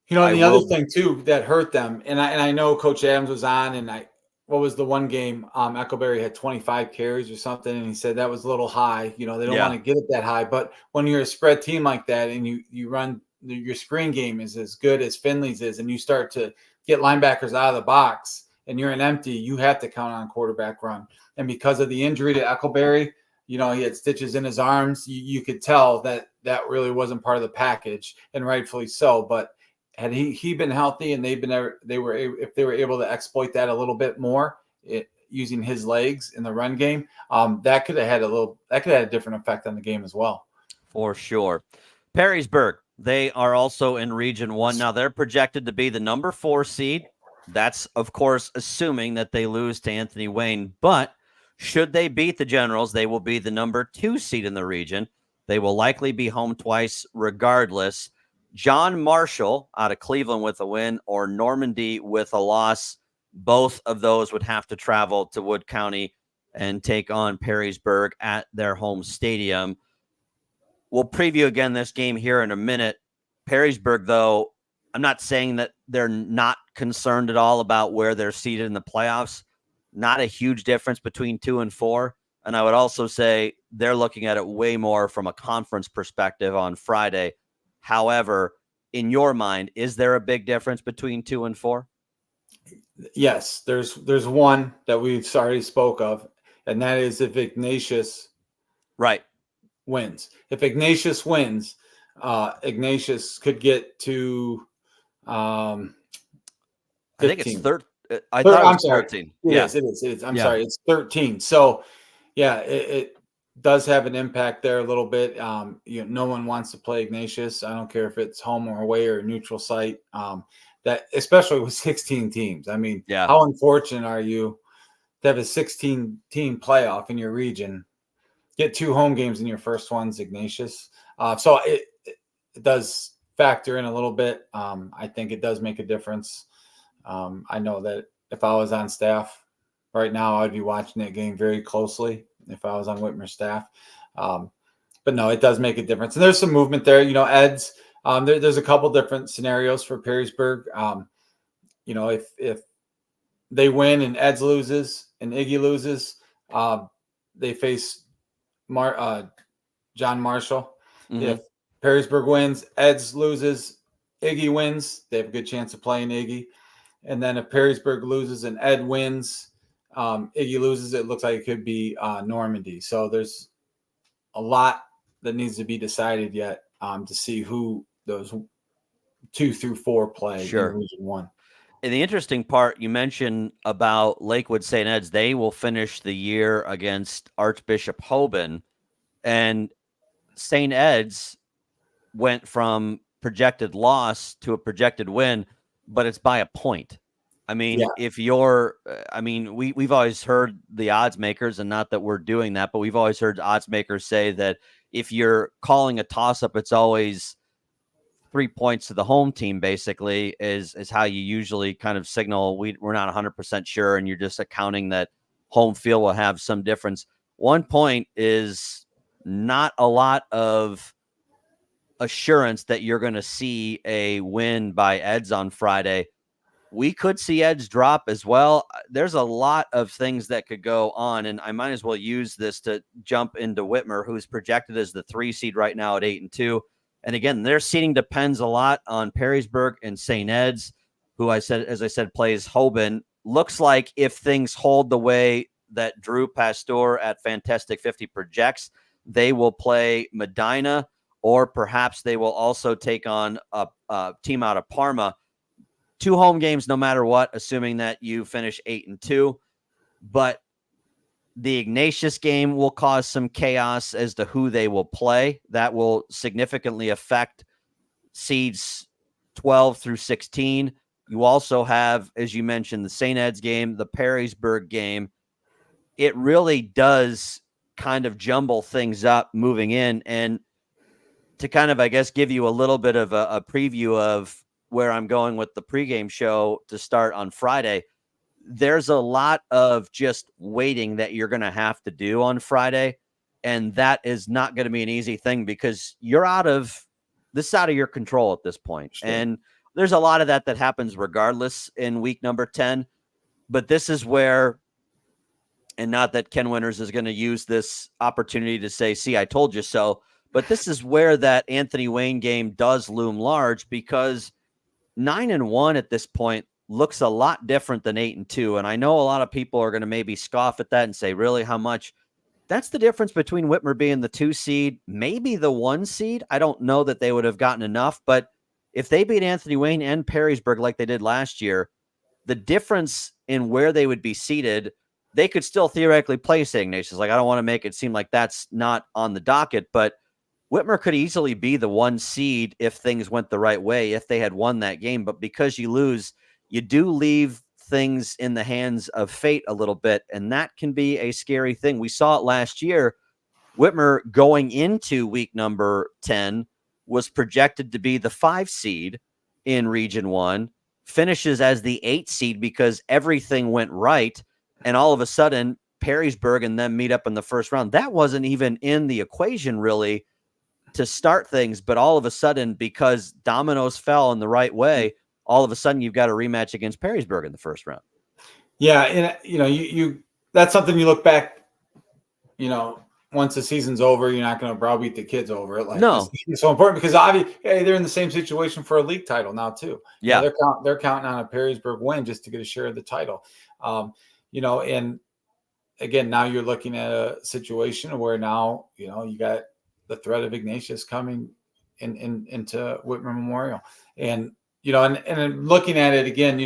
Speaker 4: The other thing too that hurt them, and I know Coach Adams was on, and what was the one game? Eckelberry had 25 carries or something, and he said that was a little high. They don't want to get it that high, but when you're a spread team like that, and you run your screen game is as good as Findlay's is, and you start to get linebackers out of the box, and you're an empty, you have to count on quarterback run. And because of the injury to Eckelberry, he had stitches in his arms. You could tell that really wasn't part of the package, and rightfully so. But had he been healthy and if they were able to exploit that a little bit more, using his legs in the run game, that could have had a different effect on the game as well.
Speaker 1: For sure. Perrysburg, they are also in Region 1. Now they're projected to be the number 4 seed. That's, of course, assuming that they lose to Anthony Wayne. But should they beat the Generals, they will be the number 2 seed in the region. They will likely be home twice regardless. John Marshall out of Cleveland with a win, or Normandy with a loss. Both of those would have to travel to Wood County and take on Perrysburg at their home stadium. We'll preview again this game here in a minute. Perrysburg, though, I'm not saying that they're not concerned at all about where they're seated in the playoffs. Not a huge difference between 2 and 4. And I would also say they're looking at it way more from a conference perspective on Friday. However, in your mind, is there a big difference between 2 and 4?
Speaker 4: Yes, there's one that we've already spoke of, and that is if Ignatius wins. If Ignatius wins, Ignatius could get to 15.
Speaker 1: I think it's third. I thought it was 13.
Speaker 4: It is. I'm sorry. It's 13. So, it does have an impact there a little bit. No one wants to play Ignatius. I don't care if it's home or away or a neutral site. That especially with 16 teams. I mean, how unfortunate are you to have a 16-team playoff in your region? Get 2 home games in your first one's Ignatius. So it does factor in a little bit. I think it does make a difference. I know that if I was on staff right now, I'd be watching that game very closely if I was on Whitmer's staff. But no, it does make a difference. And there's some movement there. Ed's, there's a couple different scenarios for Perrysburg. If they win and Ed's loses and Iggy loses, they face John Marshall. Mm-hmm. If Perrysburg wins, Ed's loses, Iggy wins, they have a good chance of playing Iggy. And then if Perrysburg loses and Ed wins, Iggy loses, it looks like it could be Normandy. So there's a lot that needs to be decided yet to see who those 2 through 4 play in Region 1.
Speaker 1: And the interesting part you mentioned about Lakewood St. Ed's, they will finish the year against Archbishop Hoban, and St. Ed's went from projected loss to a projected win, but it's by a point. I mean, if you're, we've always heard the odds makers, and not that we're doing that, but we've always heard odds makers say that if you're calling a toss up, it's always 3 points to the home team, basically, is how you usually kind of signal we're not 100% sure, and you're just accounting that home field will have some difference. 1 point is not a lot of assurance that you're going to see a win by Eds on Friday. We could see Eds drop as well. There's a lot of things that could go on, and I might as well use this to jump into Whitmer, who's projected as the 3 seed right now at 8-2. And again, their seeding depends a lot on Perrysburg and St. Ed's, who as I said, plays Hoban. Looks like if things hold the way that Drew Pastor at Fantastic 50 projects, they will play Medina, or perhaps they will also take on a team out of Parma. 2 home games no matter what, assuming that you finish 8-2. But the Ignatius game will cause some chaos as to who they will play. That will significantly affect seeds 12 through 16. You also have, as you mentioned, the St. Ed's game, the Perrysburg game. It really does kind of jumble things up moving in. And to kind of, I guess, give you a little bit of a preview of where I'm going with the pregame show to start on Friday, there's a lot of just waiting that you're going to have to do on Friday. And that is not going to be an easy thing, because you're out of your control at this point. Sure. And there's a lot of that happens regardless in week number 10. But this is where, and not that Ken Winters is going to use this opportunity to say, see, I told you so, but this is where that Anthony Wayne game does loom large, because 9-1 at this point looks a lot different than 8-2. And I know a lot of people are going to maybe scoff at that and say, really, how much? That's the difference between Whitmer being the 2 seed, maybe the 1 seed. I don't know that they would have gotten enough, but if they beat Anthony Wayne and Perrysburg like they did last year, the difference in where they would be seated, they could still theoretically play St. Ignatius. Like, I don't want to make it seem like that's not on the docket, but Whitmer could easily be the 1 seed if things went the right way, if they had won that game. But because you lose, you do leave things in the hands of fate a little bit, and that can be a scary thing. We saw it last year. Whitmer, going into week number 10, was projected to be the 5 seed in Region 1, finishes as the 8 seed because everything went right, and all of a sudden, Perrysburg and them meet up in the first round. That wasn't even in the equation, really, to start things, but all of a sudden, because dominoes fell in the right way, all of a sudden you've got a rematch against Perrysburg in the first round.
Speaker 4: Yeah, and you that's something you look back, once the season's over, you're not going to browbeat the kids over it. Like,
Speaker 1: no,
Speaker 4: it's so important, because obviously, they're in the same situation for a league title now too.
Speaker 1: Yeah,
Speaker 4: they're counting on a Perrysburg win just to get a share of the title. And again, now you're looking at a situation where now you got the threat of Ignatius coming into Whitmer Memorial, and looking at it again,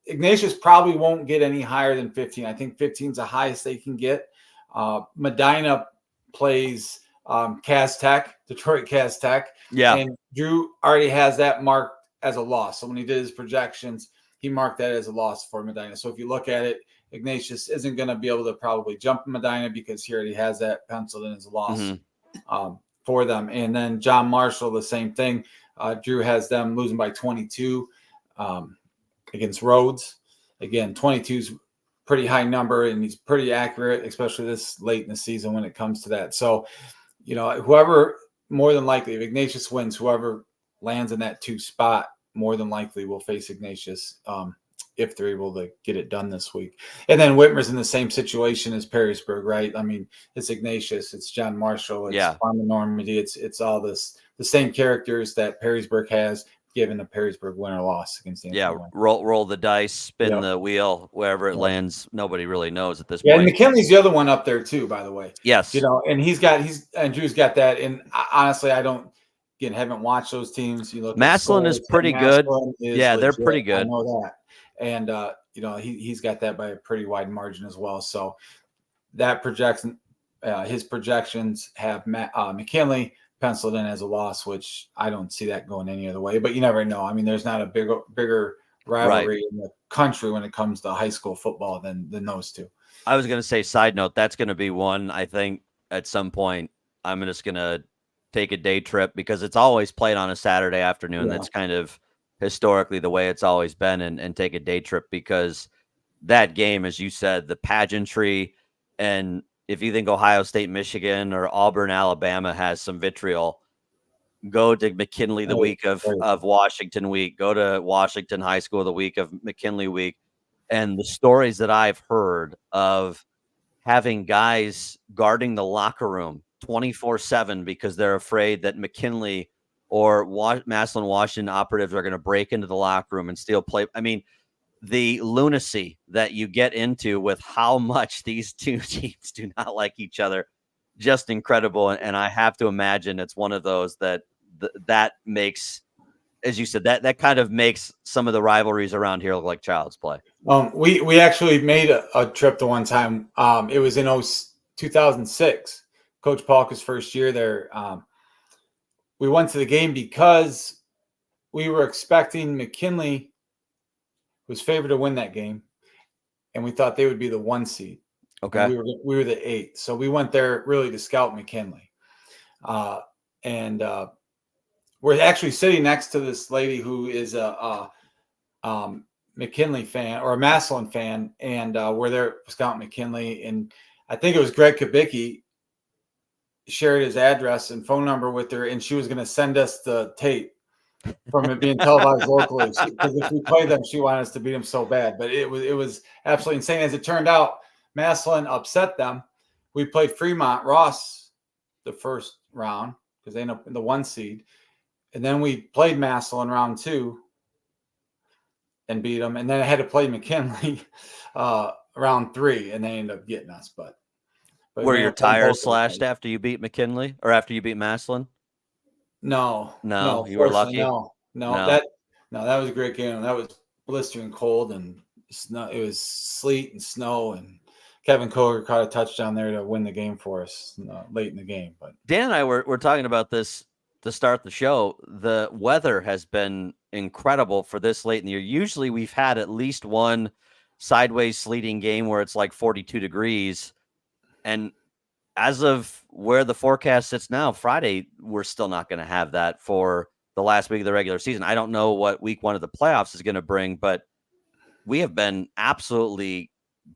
Speaker 4: Ignatius probably won't get any higher than 15. I think 15 is the highest they can get. Medina plays Detroit Cas Tech.
Speaker 1: Yeah.
Speaker 4: And Drew already has that marked as a loss. So when he did his projections, he marked that as a loss for Medina. So if you look at it, Ignatius isn't going to be able to probably jump Medina, because he already has that penciled in as a loss for them. And then John Marshall, the same thing. Drew has them losing by 22 against Rhodes. Again, 22 is pretty high number, and he's pretty accurate, especially this late in the season when it comes to that. So, whoever, more than likely, if Ignatius wins, whoever lands in that 2 spot more than likely will face Ignatius if they're able to get it done this week. And then Whitmer's in the same situation as Perrysburg, right? I mean, it's Ignatius, it's John Marshall, it's Farmer Normandy, it's all the same characters that Perrysburg has. given a Perrysburg win or loss against Anthony Wayne.
Speaker 1: roll the dice, spin the wheel, wherever it lands. Nobody really knows at this point.
Speaker 4: And McKinley's the other one up there too, by the way.
Speaker 1: Yes,
Speaker 4: and Drew's got that. And honestly, I haven't watched those teams. You look,
Speaker 1: Massillon is pretty good. Yeah, they're pretty good.
Speaker 4: I know that, and he's got that by a pretty wide margin as well. So that his projections have McKinley penciled in as a loss, which I don't see that going any other way. But you never know. I mean, there's not a bigger rivalry in the country when it comes to high school football than those two.
Speaker 1: I was going to say, side note, that's going to be one. I think at some point I'm just going to take a day trip because it's always played on a Saturday afternoon. Yeah. That's kind of historically the way it's always been, and take a day trip because that game, as you said, the pageantry, and if you think Ohio State, Michigan, or Auburn, Alabama has some vitriol, go to McKinley the week of Washington week, go to Washington High School the week of McKinley week. And the stories that I've heard of having guys guarding the locker room 24/7 because they're afraid that McKinley or Massillon, Washington operatives are going to break into the locker room and steal play. I mean, the lunacy that you get into with how much these two teams do not like each other, just incredible. And I have to imagine it's one of those that makes, as you said, that kind of makes some of the rivalries around here look like child's play.
Speaker 4: We actually made a trip to one time. It was in 2006, Coach Palka's first year there. We went to the game because we were expecting McKinley was favored to win that game, and we thought they would be the 1 seed.
Speaker 1: Okay,
Speaker 4: we were the 8, so we went there really to scout McKinley, and we're actually sitting next to this lady who is a McKinley fan or a Massillon fan, and we're there scouting McKinley, and I think it was Greg Kubicki shared his address and phone number with her, and she was going to send us the tape from it being televised locally, because if we played them, she wanted us to beat them so bad. But it was absolutely insane. As it turned out, Massillon upset them. We played Fremont Ross the first round because they ended up in the 1 seed, and then we played Massillon round 2 and beat them, and then I had to play McKinley round 3, and they ended up getting us. But
Speaker 1: were your tires slashed after you beat McKinley or after you beat Massillon?
Speaker 4: No,
Speaker 1: you were lucky.
Speaker 4: No, that was a great game. That was blistering cold and snow. It was sleet and snow, and Kevin Koger caught a touchdown there to win the game for us late in the game. But
Speaker 1: Dan and I were talking about this to start the show. The weather has been incredible for this late in the year. Usually we've had at least one sideways sleeting game where it's like 42 degrees, and as of where the forecast sits now, Friday, we're still not going to have that for the last week of the regular season. I don't know what week 1 of the playoffs is going to bring, but we have been absolutely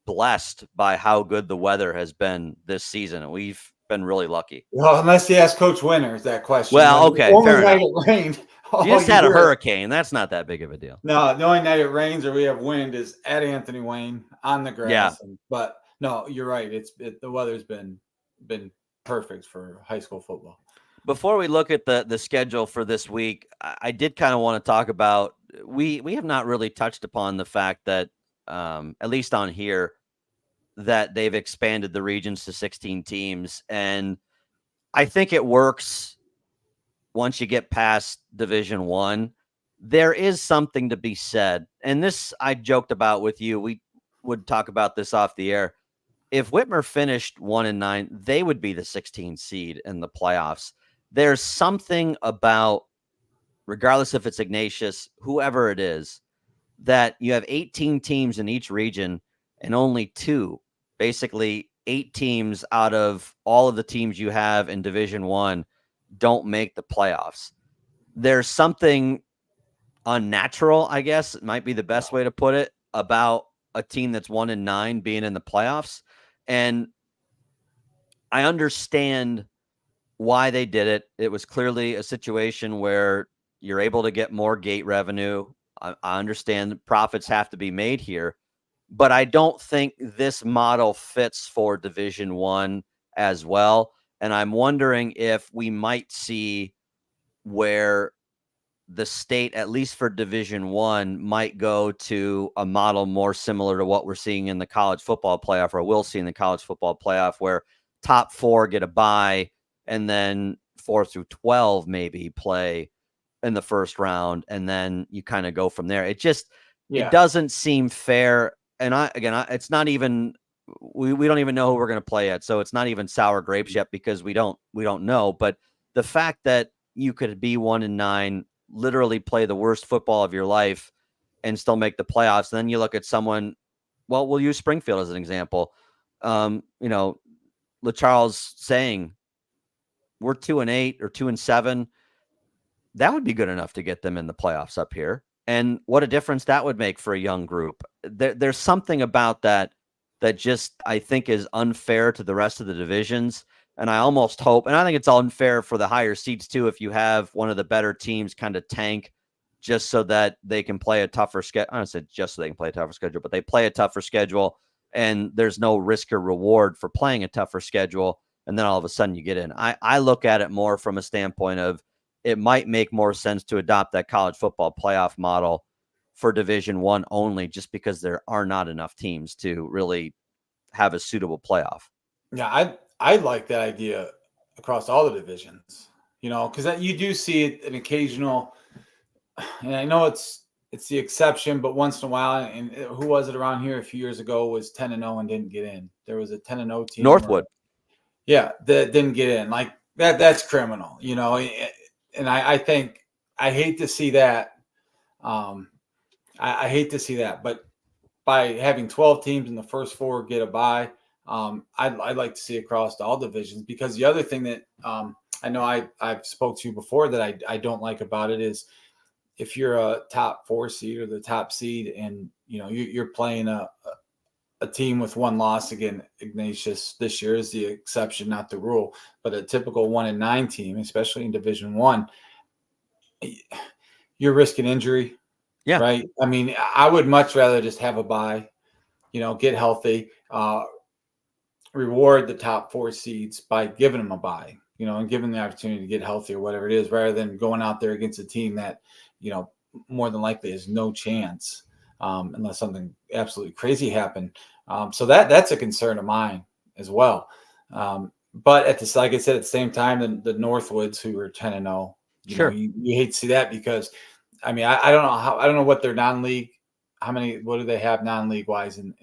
Speaker 1: blessed by how good the weather has been this season. And we've been really lucky.
Speaker 4: Well, unless you ask Coach Winters that question.
Speaker 1: Well, okay.
Speaker 4: The only night it rained.
Speaker 1: You just had a hurricane. That's not that big of a deal.
Speaker 4: No, the only night it rains or we have wind is at Anthony Wayne on the grass.
Speaker 1: Yeah.
Speaker 4: But no, you're right. The weather's been perfect for high school football.
Speaker 1: Before we look at the schedule for this week, I did kind of want to talk about, we have not really touched upon the fact that, at least on here, that they've expanded the regions to 16 teams. And I think it works once you get past Division I. There is something to be said. And this I joked about with you. We would talk about this off the air. If Whitmer finished 1-9, they would be the 16th seed in the playoffs. There's something about, regardless if it's Ignatius, whoever it is, that you have 18 teams in each region and only 2, basically 8 teams out of all of the teams you have in Division I don't make the playoffs. There's something unnatural, I guess, it might be the best way to put it, about a team that's 1-9 being in the playoffs. And I understand why they did it. It was clearly a situation where you're able to get more gate revenue. I understand profits have to be made here, but I don't think this model fits for Division I as well. And I'm wondering if we might see where the state, at least for Division I, might go to a model more similar to what we're seeing in the college football playoff, or will see in the college football playoff, where top 4 get a bye, and then 4 through 12 maybe play in the first round, and then you kind of go from there. It just it doesn't seem fair. And it's not even we don't even know who we're going to play yet, so it's not even sour grapes yet because we don't know. But the fact that you could be 1-9, literally play the worst football of your life, and still make the playoffs. And then you look at someone. Well, we'll use Springfield as an example. LaCharles saying we're 2-8 or 2-7. That would be good enough to get them in the playoffs up here. And what a difference that would make for a young group. There's something about that just, I think, is unfair to the rest of the divisions. And I almost hope, and I think it's unfair for the higher seeds too, if you have one of the better teams kind of tank just so that they can play a tougher schedule. I don't say just so they can play a tougher schedule, but they play a tougher schedule and there's no risk or reward for playing a tougher schedule. And then all of a sudden you get in. I look at it more from a standpoint of, it might make more sense to adopt that college football playoff model for Division I only, just because there are not enough teams to really have a suitable playoff.
Speaker 4: Yeah, I like that idea across all the divisions, because you do see an occasional, and I know it's the exception, but once in a while, and who was it around here a few years ago was 10-0 and didn't get in. There was a 10-0 team.
Speaker 1: Northwood.
Speaker 4: That didn't get in. Like that's criminal, and I think I hate to see that. I hate to see that, but by having 12 teams in the first 4 get a bye, I'd like to see across all divisions, because the other thing that I know I've spoke to you before that I don't like about it is if you're a top 4 seed or the top seed, and you're playing a team with 1 loss. Again, Ignatius this year is the exception, not the rule, but a typical 1-9 team, especially in Division I, you're risking injury.
Speaker 1: Yeah.
Speaker 4: Right. I mean, I would much rather just have a bye, get healthy, reward the top 4 seeds by giving them a bye, and giving them the opportunity to get healthy or whatever it is, rather than going out there against a team that, more than likely has no chance, unless something absolutely crazy happened. So that's a concern of mine as well. But like I said, at the same time, the Northwoods, who are 10-0,
Speaker 1: sure,
Speaker 4: you hate to see that, because I mean, I don't know what their non-league, what do they have non-league wise, and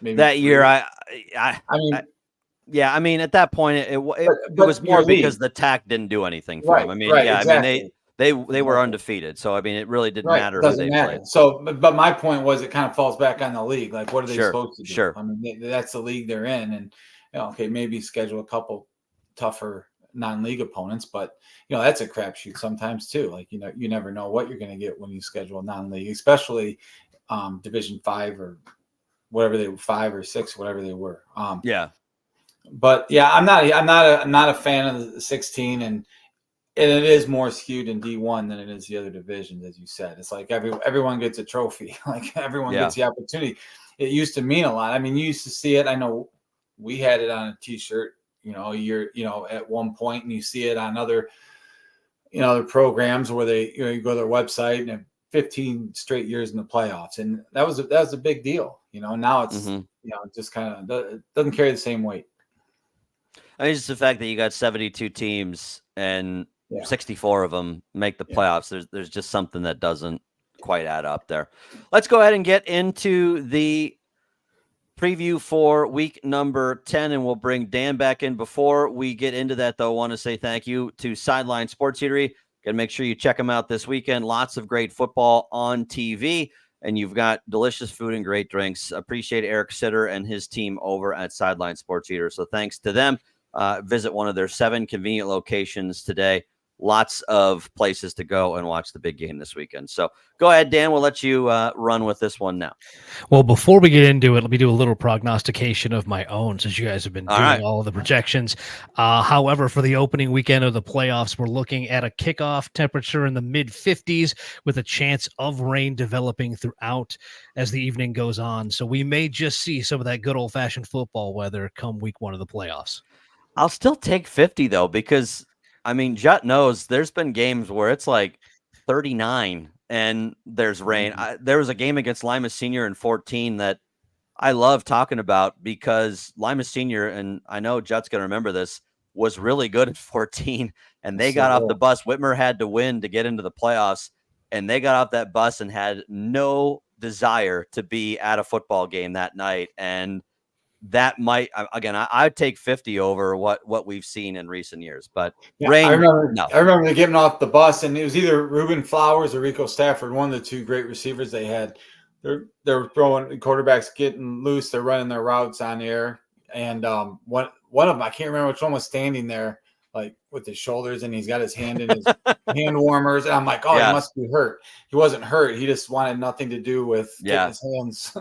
Speaker 4: maybe
Speaker 1: that 3 year, I mean, at that point, it was more because the TAC didn't do anything for them. I mean, exactly. I mean, they were undefeated, so I mean, it really didn't matter who they played.
Speaker 4: So, but my point was, it kind of falls back on the league. Like, what are they supposed to do?
Speaker 1: Sure.
Speaker 4: I mean, that's the league they're in, and okay, maybe schedule a couple tougher non-league opponents, but that's a crapshoot sometimes too. Like, you never know what you're going to get when you schedule a non-league, especially Division 5 or whatever they were, 5 or 6, whatever they were. But yeah, I'm not a fan of the 16, and it is more skewed in D1 than it is the other divisions, as you said. It's like everyone gets a trophy, like everyone gets the opportunity. It used to mean a lot. I mean, you used to see it. I know we had it on a T-shirt. You're at one point, and you see it on other programs where they, you go to their website and 15 straight years in the playoffs. And that was a big deal. Now it's, just kind of doesn't carry the same weight.
Speaker 1: I mean, it's the fact that you got 72 teams and 64 of them make the playoffs. There's just something that doesn't quite add up there. Let's go ahead and get into the preview for week number 10, and we'll bring Dan back in. Before we get into that, though, I want to say thank you to Sideline Sports Eatery. Gotta make sure you check them out this weekend. Lots of great football on TV, and you've got delicious food and great drinks. Appreciate Eric Sitter and his team over at Sideline Sports Eater. So thanks to them. Visit one of their 7 convenient locations today. Lots of places to go and watch the big game this weekend. So go ahead, Dan. We'll let you run with this one now.
Speaker 2: Well, before we get into it, let me do a little prognostication of my own, since you guys have been doing all of the projections. However, for the opening weekend of the playoffs, we're looking at a kickoff temperature in the mid-50s with a chance of rain developing throughout as the evening goes on. So we may just see some of that good old-fashioned football weather come week 1 of the playoffs.
Speaker 1: I'll still take 50, though, because I mean, Jut knows there's been games where it's like 39 and there's rain. There was a game against Lima Senior in 14 that I love talking about because Lima Senior, and I know Jutt's going to remember this, was really good at 14, and they got off the bus. Whitmer had to win to get into the playoffs, and they got off that bus and had no desire to be at a football game that night. And that might, again, I'd take 50 over what we've seen in recent years. But rain,
Speaker 4: I remember they getting off the bus, and it was either Reuben Flowers or Rico Stafford, one of the two great receivers they had. They're throwing, quarterbacks getting loose. They're running their routes on air. And one of them, I can't remember which one, was standing there like with his shoulders, and he's got his hand in his hand warmers. And I'm like, oh, he must be hurt. He wasn't hurt. He just wanted nothing to do with getting his hands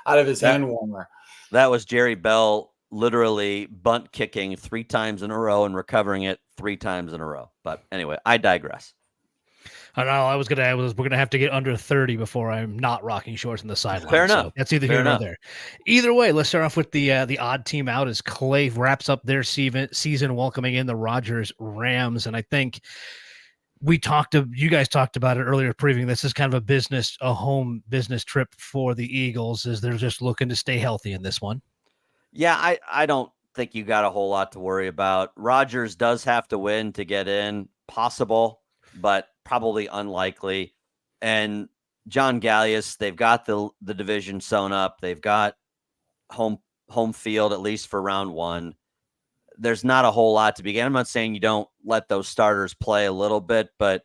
Speaker 4: out of his hand warmer.
Speaker 1: That was Jerry Bell literally bunt kicking 3 times in a row and recovering it 3 times in a row. But anyway, I digress.
Speaker 2: I know we're gonna have to get under 30 before I'm not rocking shorts on the sideline.
Speaker 1: Fair enough.
Speaker 2: So that's either here or there. Either way, let's start off with the odd team out as Clay wraps up their season welcoming in the Rogers Rams. And I think you guys talked about it earlier, previewing this is kind of a home business trip for the Eagles, as they're just looking to stay healthy in this one.
Speaker 1: Yeah, I don't think you got a whole lot to worry about. Rogers does have to win to get in, possible, but probably unlikely. And John Gallius, they've got the division sewn up. They've got home field, at least for round 1. There's not a whole lot to begin. I'm not saying you don't let those starters play a little bit, but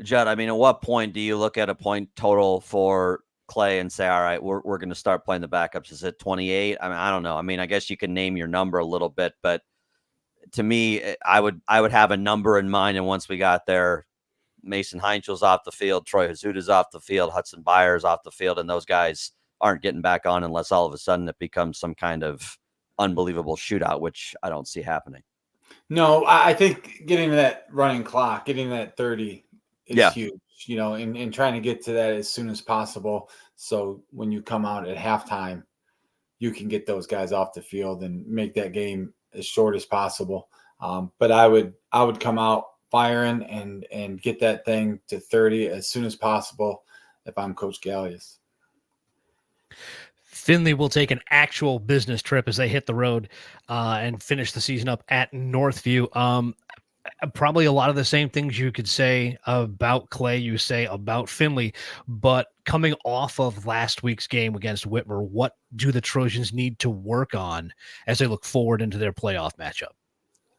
Speaker 1: Judd, I mean, at what point do you look at a point total for Clay and say, all right, we're going to start playing the backups? Is it 28? I mean, I don't know. I mean, I guess you can name your number a little bit, but to me, I would have a number in mind. And once we got there, Mason Heinzel's off the field, Troy Hazuta's off the field, Hudson Byers off the field, and those guys aren't getting back on unless all of a sudden it becomes some kind of unbelievable shootout, which I don't see happening.
Speaker 4: No, I think getting to that running clock, getting that 30 is huge, and trying to get to that as soon as possible. So when you come out at halftime, you can get those guys off the field and make that game as short as possible. But I would come out firing and get that thing to 30 as soon as possible if I'm Coach Gallius.
Speaker 2: Finley will take an actual business trip as they hit the road and finish the season up at Northview. Probably a lot of the same things you could say about Clay, you say about Finley, but coming off of last week's game against Whitmer, what do the Trojans need to work on as they look forward into their playoff matchup?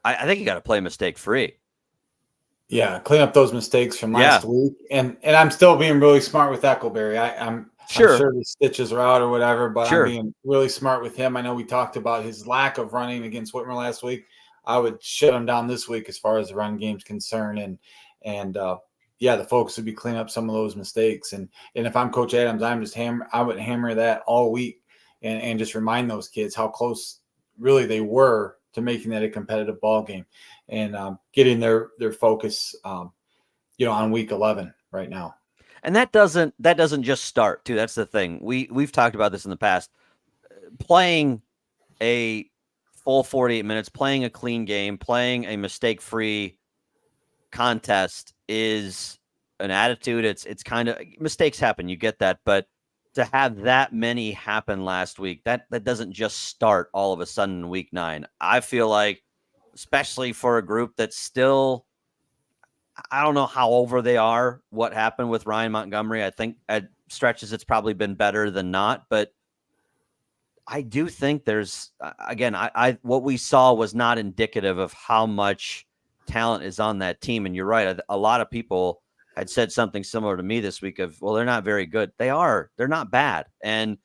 Speaker 1: I think you got to play mistake-free.
Speaker 4: Yeah, clean up those mistakes from last week. And I'm still being really smart with Eckleberry. I'm sure the stitches are out or whatever, but I'm being really smart with him. I know we talked about his lack of running against Whitmer last week. I would shut him down this week as far as the run game's concerned. And the focus would be clean up some of those mistakes. And if I'm Coach Adams, I would hammer that all week and just remind those kids how close really they were to making that a competitive ball game and getting their focus, on week 11 right now.
Speaker 1: And that doesn't just start too. That's the thing. We've talked about this in the past. Playing a full 48 minutes, playing a clean game, playing a mistake-free contest is an attitude. It's kind of, mistakes happen. You get that, but to have that many happen last week, that doesn't just start all of a sudden in week 9. I feel like, especially for a group that's still, I don't know how over they are, what happened with Ryan Montgomery. I think at stretches it's probably been better than not, but I do think there's, again, I what we saw was not indicative of how much talent is on that team. And you're right. A lot of people had said something similar to me this week of, well, they're not very good. They are. They're not bad. And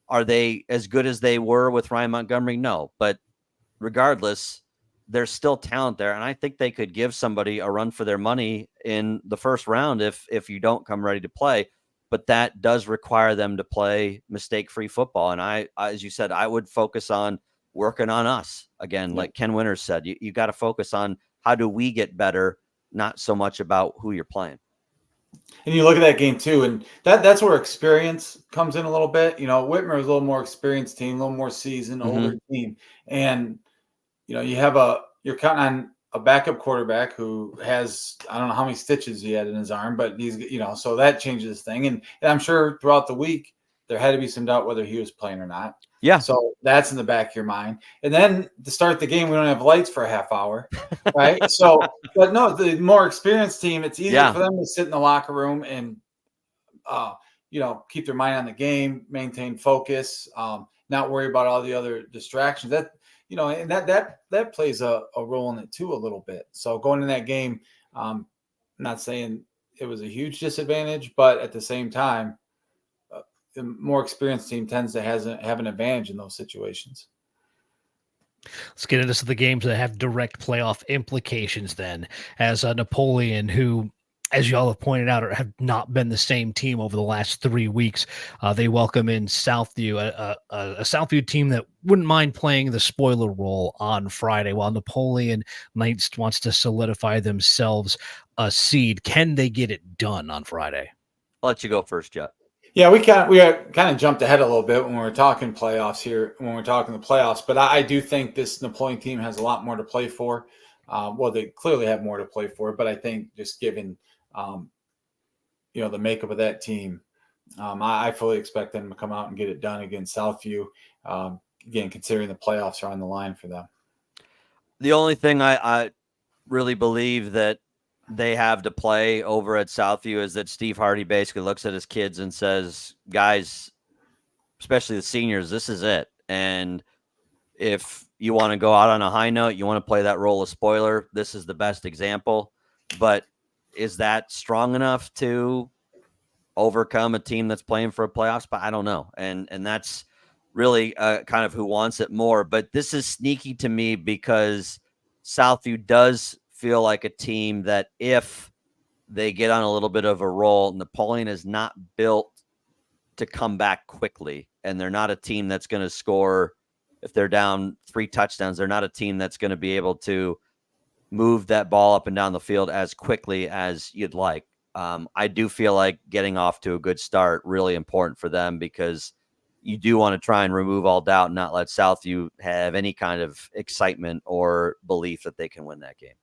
Speaker 1: are they as good as they were with Ryan Montgomery? No. But regardless, there's still talent there. And I think they could give somebody a run for their money in the first round if you don't come ready to play. But that does require them to play mistake-free football. And I, as you said, I would focus on working on us. Again, like Ken Winters said, you got to focus on how do we get better, not so much about who you're playing.
Speaker 4: And you look at that game too, and that's where experience comes in a little bit. Whitmer is a little more experienced team, a little more seasoned, older team. And, you're counting on a backup quarterback who has, I don't know how many stitches he had in his arm, but he's, so that changes thing. And I'm sure throughout the week, there had to be some doubt whether he was playing or not.
Speaker 1: Yeah.
Speaker 4: So that's in the back of your mind. And then to start the game, we don't have lights for a half hour. Right. So, but no, the more experienced team, it's easier for them to sit in the locker room and, keep their mind on the game, maintain focus, not worry about all the other distractions. That, and that plays a role in it too, a little bit. So going in that game, not saying it was a huge disadvantage, but at the same time, the more experienced team tends to have an advantage in those situations.
Speaker 2: Let's get into the games that have direct playoff implications then, as Napoleon, who, as y'all have pointed out, have not been the same team over the last 3 weeks. They welcome in Southview, a Southview team that wouldn't mind playing the spoiler role on Friday, while Napoleon Knights wants to solidify themselves a seed. Can they get it done on Friday?
Speaker 1: I'll let you go first, Jet.
Speaker 4: Yeah, we kind of jumped ahead a little bit when we were talking playoffs here, when we're talking the playoffs. But I do think this Napoleon team has a lot more to play for. Well, they clearly have more to play for, but I think just given the makeup of that team, I fully expect them to come out and get it done against Southview. Again, considering the playoffs are on the line for them.
Speaker 1: The only thing I really believe that they have to play over at Southview is that Steve Hardy basically looks at his kids and says, guys, especially the seniors, this is it. And if you want to go out on a high note, you want to play that role of spoiler, this is the best example. But is that strong enough to overcome a team that's playing for a playoff spot? I don't know. And that's really kind of who wants it more. But this is sneaky to me because Southview does feel like a team that if they get on a little bit of a roll, Napoleon is not built to come back quickly. And they're not a team that's going to score. If they're down 3 touchdowns, they're not a team that's going to be able to move that ball up and down the field as quickly as you'd like. I do feel like getting off to a good start, really important for them, because you do want to try and remove all doubt and not let Southview have any kind of excitement or belief that they can win that game.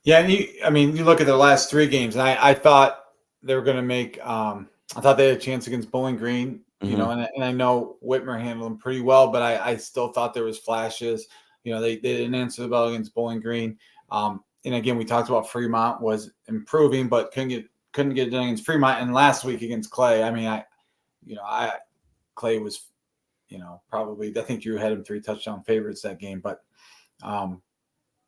Speaker 4: Yeah, and you look at their last 3 games, and I thought they were going to make. I thought they had a chance against Bowling Green, and I know Whitmer handled them pretty well, but I still thought there was flashes. They didn't answer the bell against Bowling Green. And again, we talked about Fremont was improving, but couldn't get it done against Fremont. And last week against Clay, Clay was, probably, I think you had him 3 touchdown favorites that game, but.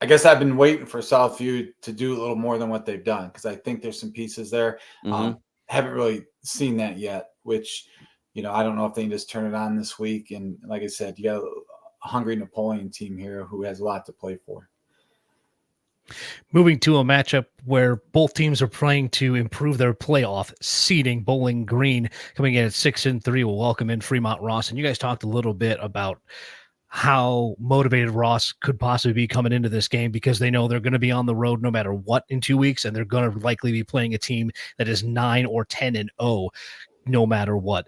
Speaker 4: I guess I've been waiting for Southview to do a little more than what they've done, because I think there's some pieces there. Haven't really seen that yet, which, I don't know if they can just turn it on this week. And like I said, you got a hungry Napoleon team here who has a lot to play for.
Speaker 2: Moving to a matchup where both teams are playing to improve their playoff seeding, Bowling Green coming in at 6-3 will welcome in Fremont Ross. And you guys talked a little bit about how motivated Ross could possibly be coming into this game, because they know they're going to be on the road no matter what in 2 weeks, and they're going to likely be playing a team that is 9 or 10-0 no matter what.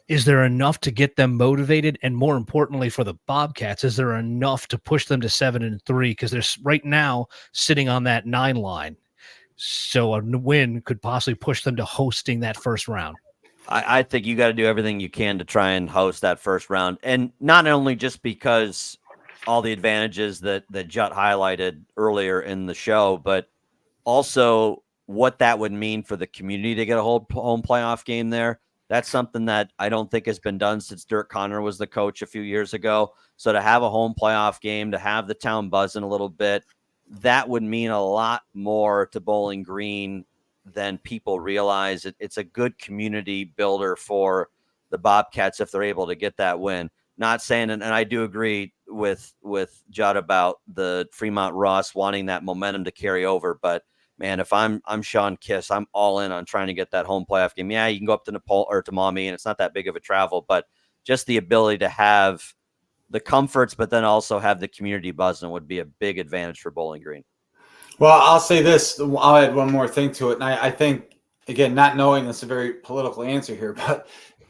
Speaker 2: Is there enough to get them motivated? And more importantly, for the Bobcats, is there enough to push them to 7-3? Because they're right now sitting on that 9 line. So a win could possibly push them to hosting that first round.
Speaker 1: I think you got to do everything you can to try and host that first round. And not only just because all the advantages that Jut highlighted earlier in the show, but also what that would mean for the community to get a home playoff game there. That's something that I don't think has been done since Dirk Connor was the coach a few years ago. So to have a home playoff game, to have the town buzzing a little bit, that would mean a lot more to Bowling Green than people realize. It's a good community builder for the Bobcats if they're able to get that win. Not saying, and I do agree with Judd about the Fremont Ross wanting that momentum to carry over, but man, if I'm Sean Kiss, I'm all in on trying to get that home playoff game. Yeah, you can go up to Nepal or to Maumee, and it's not that big of a travel, but just the ability to have the comforts, but then also have the community buzzing would be a big advantage for Bowling Green.
Speaker 4: Well, I'll say this. I'll add one more thing to it. And I think, again, not knowing that's a very political answer here, but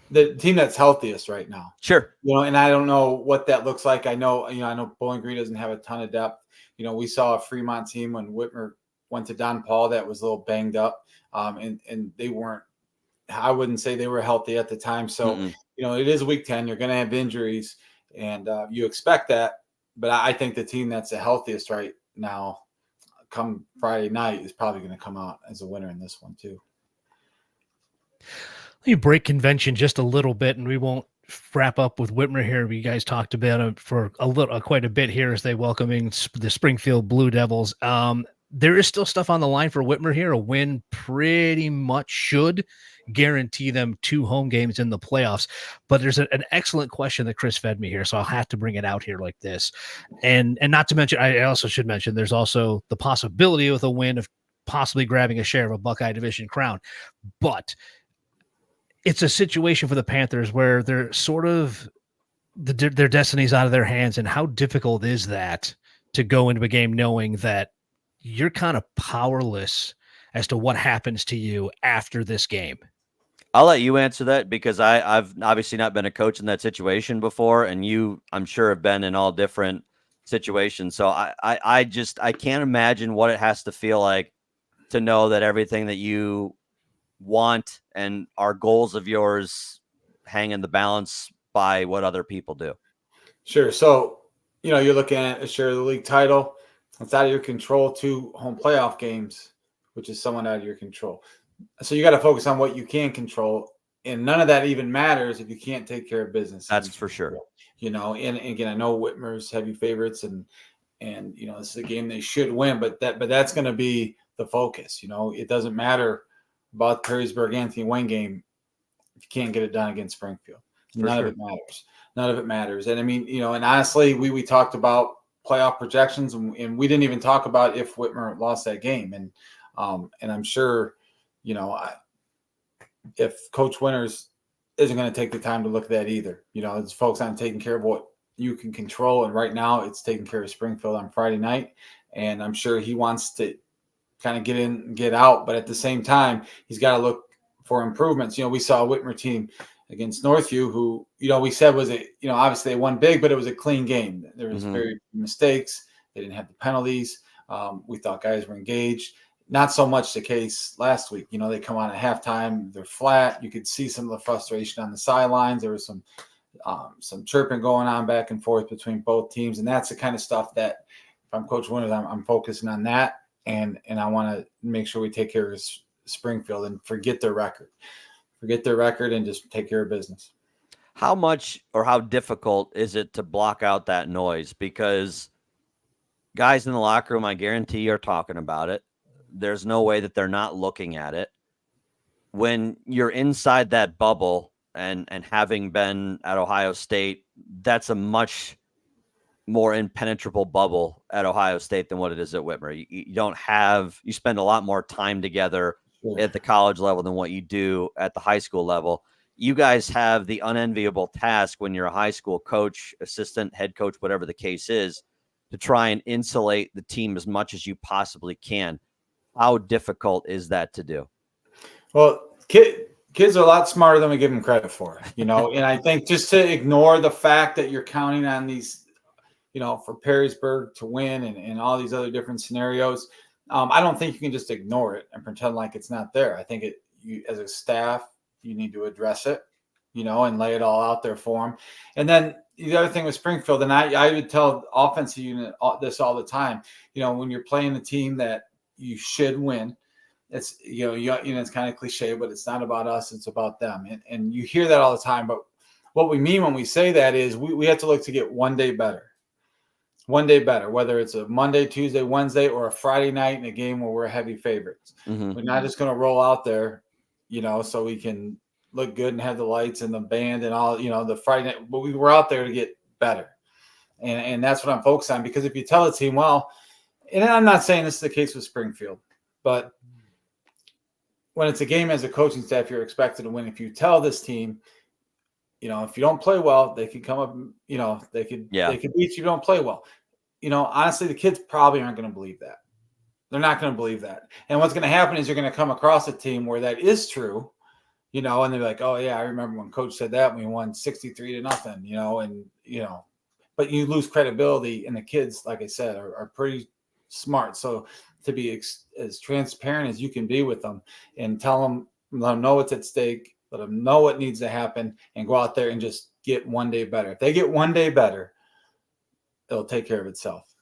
Speaker 4: the team that's healthiest right now.
Speaker 1: Sure.
Speaker 4: And I don't know what that looks like. I know Bowling Green doesn't have a ton of depth. we saw a Fremont team when Whitmer went to Don Paul that was a little banged up, and they weren't. I wouldn't say they were healthy at the time. So it is week 10. You're going to have injuries, and you expect that. But I think the team that's the healthiest right now, come Friday night, is probably going to come out as a winner in this one too.
Speaker 2: Let me break convention just a little bit, and we won't wrap up with Whitmer here. You guys talked about it for quite a bit here as they welcoming the Springfield Blue Devils. There is still stuff on the line for Whitmer here. A win pretty much should guarantee them 2 home games in the playoffs. But there's an excellent question that Chris fed me here, so I'll have to bring it out here like this. And not to mention, I also should mention, there's also the possibility with a win of possibly grabbing a share of a Buckeye Division crown. But it's a situation for the Panthers where they're sort of their destiny's out of their hands. And how difficult is that to go into a game knowing that you're kind of powerless as to what happens to you after this game?
Speaker 1: I'll let you answer that because I've obviously not been a coach in that situation before, and you, I'm sure, have been in all different situations. So I can't imagine what it has to feel like to know that everything that you want and are goals of yours hang in the balance by what other people do.
Speaker 4: Sure. So, you're looking at a share of the league title. It's out of your control. 2 home playoff games, which is somewhat out of your control. So you got to focus on what you can control. And none of that even matters if you can't take care of business.
Speaker 1: That's for sure.
Speaker 4: And again, I know Whitmer's heavy favorites and this is a game they should win, but that's going to be the focus. It doesn't matter about the Perrysburg Anthony Wayne game if you can't get it done against Springfield. None of it matters. None of it matters. And I mean, and honestly, we talked about playoff projections and we didn't even talk about if Whitmer lost that game. And I'm sure, if Coach Winters isn't going to take the time to look at that either, it's focused on taking care of what you can control. And right now it's taking care of Springfield on Friday night. And I'm sure he wants to kind of get in and get out. But at the same time, he's got to look for improvements. We saw a Whitmer team against Northview who, we said was obviously they won big, but it was a clean game. There was very few mistakes. They didn't have the penalties. We thought guys were engaged. Not so much the case last week. They come on at halftime, they're flat. You could see some of the frustration on the sidelines. There was some chirping going on back and forth between both teams. And that's the kind of stuff that if I'm Coach Winters, I'm focusing on that. And I want to make sure we take care of Springfield and forget their record and just take care of business.
Speaker 1: How much or how difficult is it to block out that noise? Because guys in the locker room, I guarantee, are talking about it. There's no way that they're not looking at it. When you're inside that bubble and having been at Ohio State, that's a much more impenetrable bubble at Ohio State than what it is at Whitmer. You spend a lot more time together at the college level than what you do at the high school level. You guys have the unenviable task when you're a high school coach, assistant, head coach, whatever the case is, to try and insulate the team as much as you possibly can. How difficult is that to do?
Speaker 4: Well, kids are a lot smarter than we give them credit for, and I think just to ignore the fact that you're counting on these, for Perrysburg to win and all these other different scenarios, I don't think you can just ignore it and pretend like it's not there. I think you as a staff, you need to address it, and lay it all out there for them. And then the other thing with Springfield, and I would tell offensive unit this all the time, when you're playing a team that you should win, it's, it's kind of cliche, but it's not about us, it's about them. And you hear that all the time. But what we mean when we say that is we have to look to get one day better. One day better, whether it's a Monday, Tuesday, Wednesday, or a Friday night in a game where we're heavy favorites. We're not just going to roll out there, so we can look good and have the lights and the band and all, the Friday night. But we were out there to get better. And that's what I'm focused on. Because if you tell the team, well, and I'm not saying this is the case with Springfield, but when it's a game as a coaching staff, you're expected to win. If you tell this team, if you don't play well, they could come up, they could beat you if you don't play well. Honestly, the kids probably aren't going to believe that. They're not going to believe that. And what's going to happen is you're going to come across a team where that is true, and they're like, oh yeah, I remember when coach said that, we won 63-0, but but you lose credibility, and the kids, like I said, are pretty smart. So to be as transparent as you can be with them and let them know what's at stake, let them know what needs to happen, and go out there and just get one day better. If they get one day better, it'll take care of itself.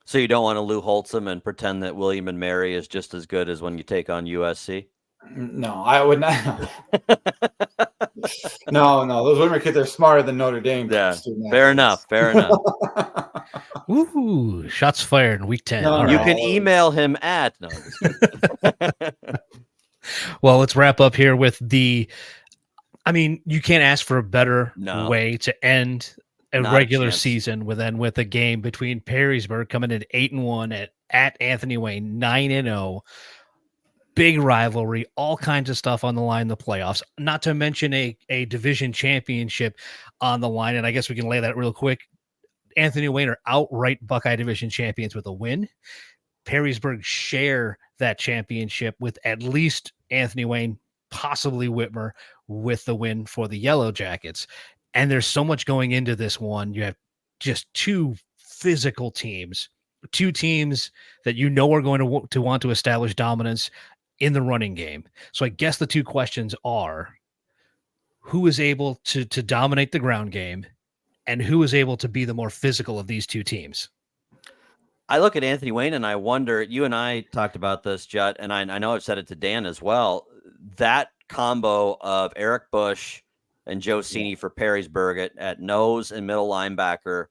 Speaker 1: So you don't want to Lou Holtzum and pretend that William and Mary is just as good as when you take on USC?
Speaker 4: No, I would not. No. Those Whitmer kids are smarter than Notre Dame.
Speaker 1: Yeah, fair enough.
Speaker 2: Woohoo! Shots fired in week 10.
Speaker 4: No,
Speaker 1: you can email him at. No,
Speaker 2: well, let's wrap up here with you can't ask for a better way to end a regular season with a game between Perrysburg coming in 8-1 at Anthony Wayne, 9-0. Big rivalry, all kinds of stuff on the line in the playoffs, not to mention a division championship on the line. And I guess we can lay that real quick. Anthony Wayne are outright Buckeye Division champions with a win. Perrysburg share that championship with at least Anthony Wayne, possibly Whitmer, with the win for the Yellow Jackets. And there's so much going into this one. You have just two physical teams, two teams that are going to want to establish dominance in the running game. So I guess the two questions are, who is able to dominate the ground game, and who is able to be the more physical of these two teams?
Speaker 1: I look at Anthony Wayne and I wonder, you and I talked about this, Judd, and I know I've said it to Dan as well, that combo of Eric Bush and Joe Cini for Perrysburg at nose and middle linebacker,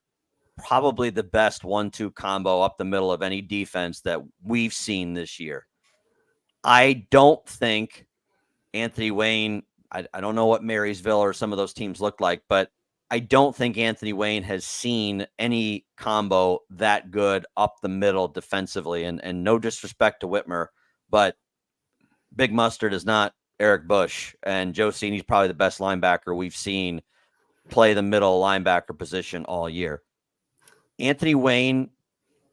Speaker 1: probably the best 1-2 combo up the middle of any defense that we've seen this year. I don't think Anthony Wayne, I don't know what Marysville or some of those teams look like, but I don't think Anthony Wayne has seen any combo that good up the middle defensively. And no disrespect to Whitmer, but Big Mustard is not Eric Bush. And Joe Cini's probably the best linebacker we've seen play the middle linebacker position all year. Anthony Wayne,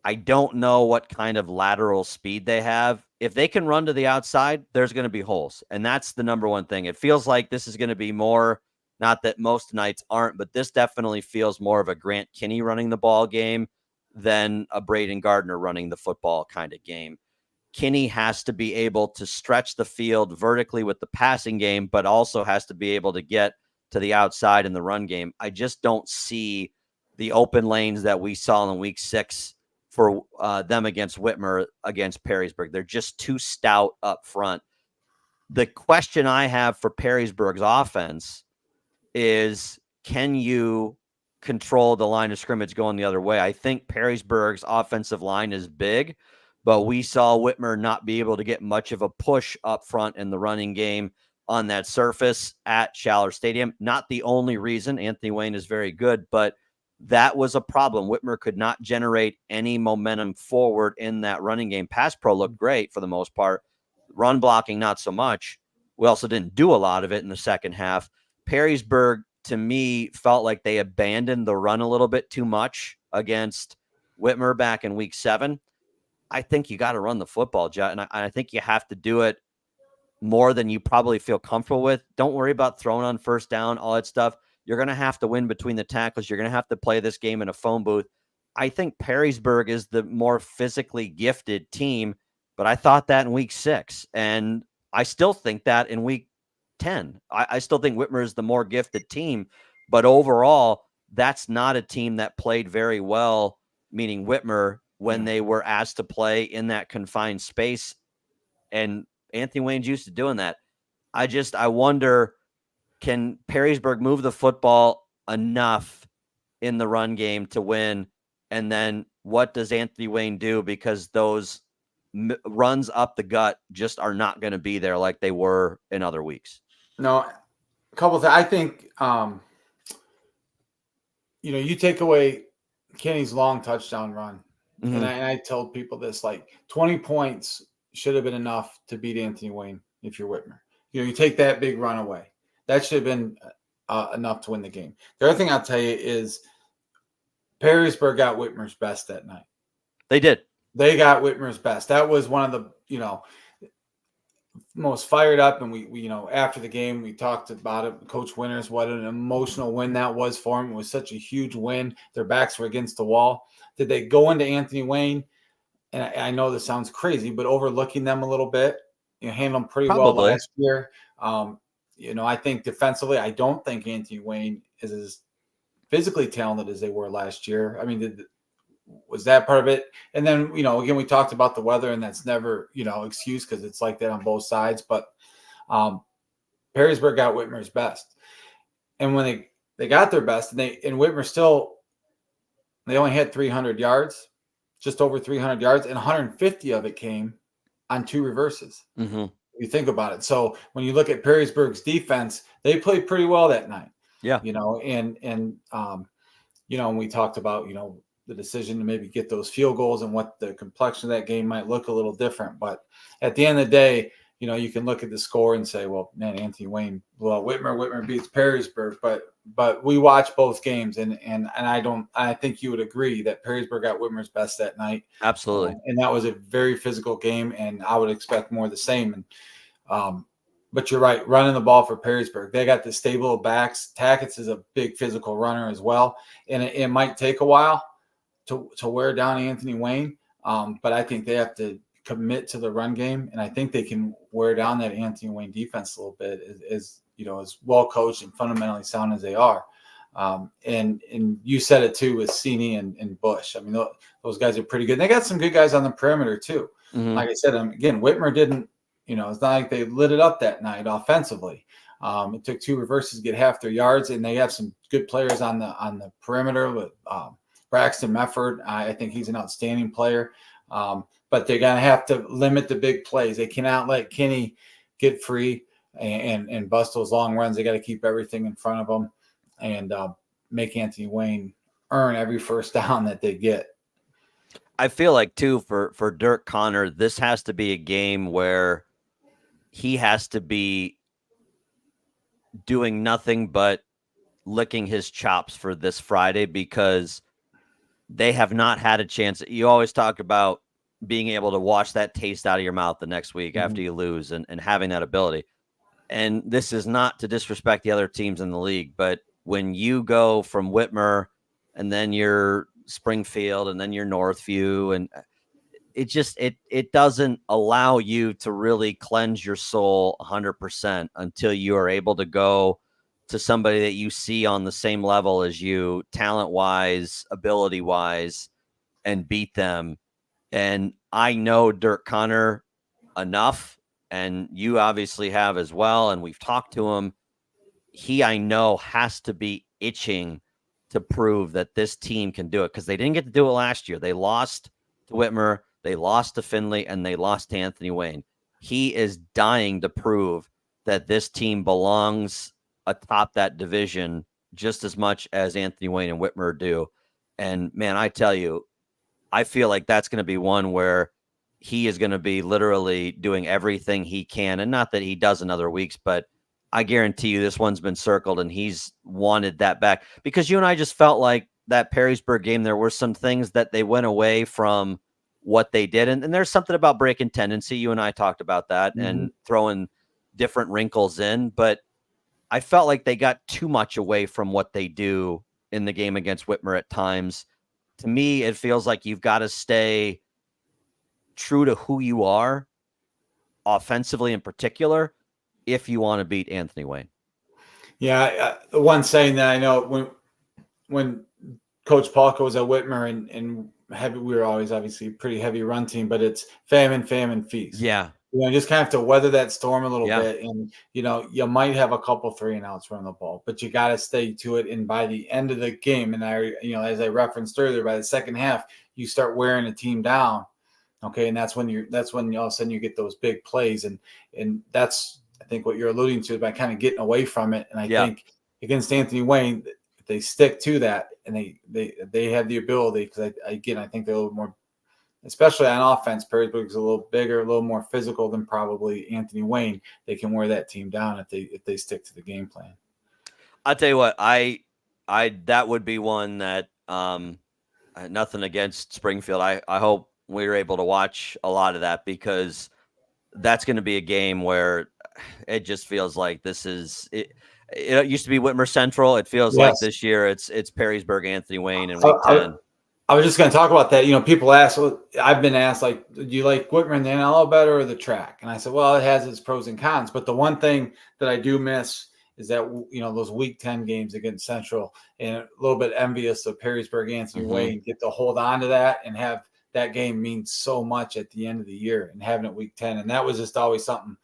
Speaker 1: I don't know what kind of lateral speed they have. If they can run to the outside, there's going to be holes. And that's the number one thing. It feels like this is going to be more, not that most nights aren't, but this definitely feels more of a Grant Kinney running the ball game than a Braden Gardner running the football kind of game. Kinney has to be able to stretch the field vertically with the passing game, but also has to be able to get to the outside in the run game. I just don't see the open lanes that we saw in week 6 for them against Whitmer, against Perrysburg. They're just too stout up front. The question I have for Perrysburg's offense is, can you control the line of scrimmage going the other way? I think Perrysburg's offensive line is big, but we saw Whitmer not be able to get much of a push up front in the running game on that surface at Schaller Stadium. Not the only reason. Anthony Wayne is very good, but that was a problem. Whitmer could not generate any momentum forward in that running game. Pass pro looked great for the most part. Run blocking, not so much. We also didn't do a lot of it in the second half. Perrysburg, to me, felt like they abandoned the run a little bit too much against Whitmer back in week 7. I think you got to run the football, Jet, and I think you have to do it more than you probably feel comfortable with. Don't worry about throwing on first down, all that stuff. You're going to have to win between the tackles. You're going to have to play this game in a phone booth. I think Perrysburg is the more physically gifted team, but I thought that in week 6, and I still think that in week 10. I still think Whitmer is the more gifted team, but overall, that's not a team that played very well, meaning Whitmer, when they were asked to play in that confined space. And Anthony Wayne's used to doing that. I wonder, can Perrysburg move the football enough in the run game to win? And then what does Anthony Wayne do? Because those runs up the gut just are not going to be there like they were in other weeks.
Speaker 4: No, a couple of things. I think, you take away Kenny's long touchdown run. Mm-hmm. And I told people this, like 20 points should have been enough to beat Anthony Wayne if you're Whitmer. You take that big run away. That should have been enough to win the game. The other thing I'll tell you is Perrysburg got Whitmer's best that night.
Speaker 1: They did.
Speaker 4: They got Whitmer's best. That was one of the, most fired up, and we after the game we talked about it. Coach Winters, what an emotional win that was for him. It was such a huge win. Their backs were against the wall. Did they go into Anthony Wayne? And I know this sounds crazy, but overlooking them a little bit, handled them pretty well last year. I think defensively, I don't think Anthony Wayne is as physically talented as they were last year. I mean, was that part of it? And then, again, we talked about the weather, and that's never, excuse, because it's like that on both sides. But Perrysburg got Whitmer's best. And when they got their best, and Whitmer still, they only had 300 yards, just over 300 yards, and 150 of it came on 2 reverses.
Speaker 1: Mm-hmm.
Speaker 4: You think about it. So when you look at Perrysburg's defense, they played pretty well that night.
Speaker 1: Yeah.
Speaker 4: And we talked about, the decision to maybe get those field goals and what the complexion of that game might look a little different. But at the end of the day, you can look at the score and say, well, man, Anthony Wayne blew out Whitmer. Whitmer beats Perrysburg. But we watched both games, and I think you would agree that Perrysburg got Whitmer's best that night.
Speaker 1: Absolutely.
Speaker 4: And that was a very physical game, and I would expect more of the same. And but you're right, running the ball for Perrysburg. They got the stable of backs. Tackett's is a big physical runner as well, and it might take a while to wear down Anthony Wayne. But I think they have to commit to the run game, and I think they can wear down that Anthony Wayne defense a little bit, as well coached and fundamentally sound as they are. And you said it too with Sini and Bush. I mean, those guys are pretty good. And they got some good guys on the perimeter too.
Speaker 1: Mm-hmm.
Speaker 4: Like I said, again, Whitmer didn't. It's not like they lit it up that night offensively. It took 2 reverses to get half their yards, and they have some good players on the perimeter with Braxton Mefford. I think he's an outstanding player. But they're going to have to limit the big plays. They cannot let Kinney get free and bust those long runs. They got to keep everything in front of them and make Anthony Wayne earn every first down that they get.
Speaker 1: I feel like, too, for Dirk Connor, this has to be a game where he has to be doing nothing but licking his chops for this Friday, because they have not had a chance. You always talk about being able to wash that taste out of your mouth the next week after you lose and having that ability. And this is not to disrespect the other teams in the league, but when you go from Whitmer and then you're Springfield and then you're Northview, and it doesn't allow you to really cleanse your soul 100% until you are able to go to somebody that you see on the same level as you, talent-wise, ability-wise, and beat them. And I know Dirk Connor enough, and you obviously have as well, and we've talked to him. He, I know, has to be itching to prove that this team can do it, because they didn't get to do it last year. They lost to Whitmer, they lost to Findlay, and they lost to Anthony Wayne. He is dying to prove that this team belongs atop that division just as much as Anthony Wayne and Whitmer do. And, man, I tell you, I feel like that's going to be one where he is going to be literally doing everything he can. And not that he does in other weeks, but I guarantee you this one's been circled and he's wanted that back, because you and I just felt like that Perrysburg game, there were some things that they went away from what they did. And there's something about breaking tendency. You and I talked about that and throwing different wrinkles in, but I felt like they got too much away from what they do in the game against Whitmer at times. To me, it feels like you've got to stay true to who you are, offensively in particular, if you want to beat Anthony Wayne.
Speaker 4: Yeah, the one saying that I know when Coach Palka was at Whitmer and heavy, we were always obviously a pretty heavy run team, but it's famine, feast.
Speaker 1: Yeah.
Speaker 4: Just kind of have to weather that storm a little bit. And, you might have a couple 3-and-outs running the ball, but you got to stay to it. And by the end of the game, and as I referenced earlier, by the second half, you start wearing a team down. Okay. And that's when all of a sudden you get those big plays. And that's, I think, what you're alluding to, by kind of getting away from it. And I think against Anthony Wayne, if they stick to that and they have the ability, because I think they're a little more, especially on offense, Perrysburg is a little bigger, a little more physical than probably Anthony Wayne. They can wear that team down if they stick to the game plan.
Speaker 1: I'll tell you what, I that would be one that nothing against Springfield. I hope we were able to watch a lot of that, because that's going to be a game where it just feels like this is it. It used to be Whitmer Central. It feels like this year it's Perrysburg, Anthony Wayne in week 10.
Speaker 4: I was just going to talk about that. People ask, I've been asked, like, do you like Whitmer in the NLL better or the track? And I said, well, it has its pros and cons. But the one thing that I do miss is that, those week 10 games against Central, and a little bit envious of Perrysburg, Anthony Wayne, get to hold on to that and have that game mean so much at the end of the year and having it week 10. And that was just always something,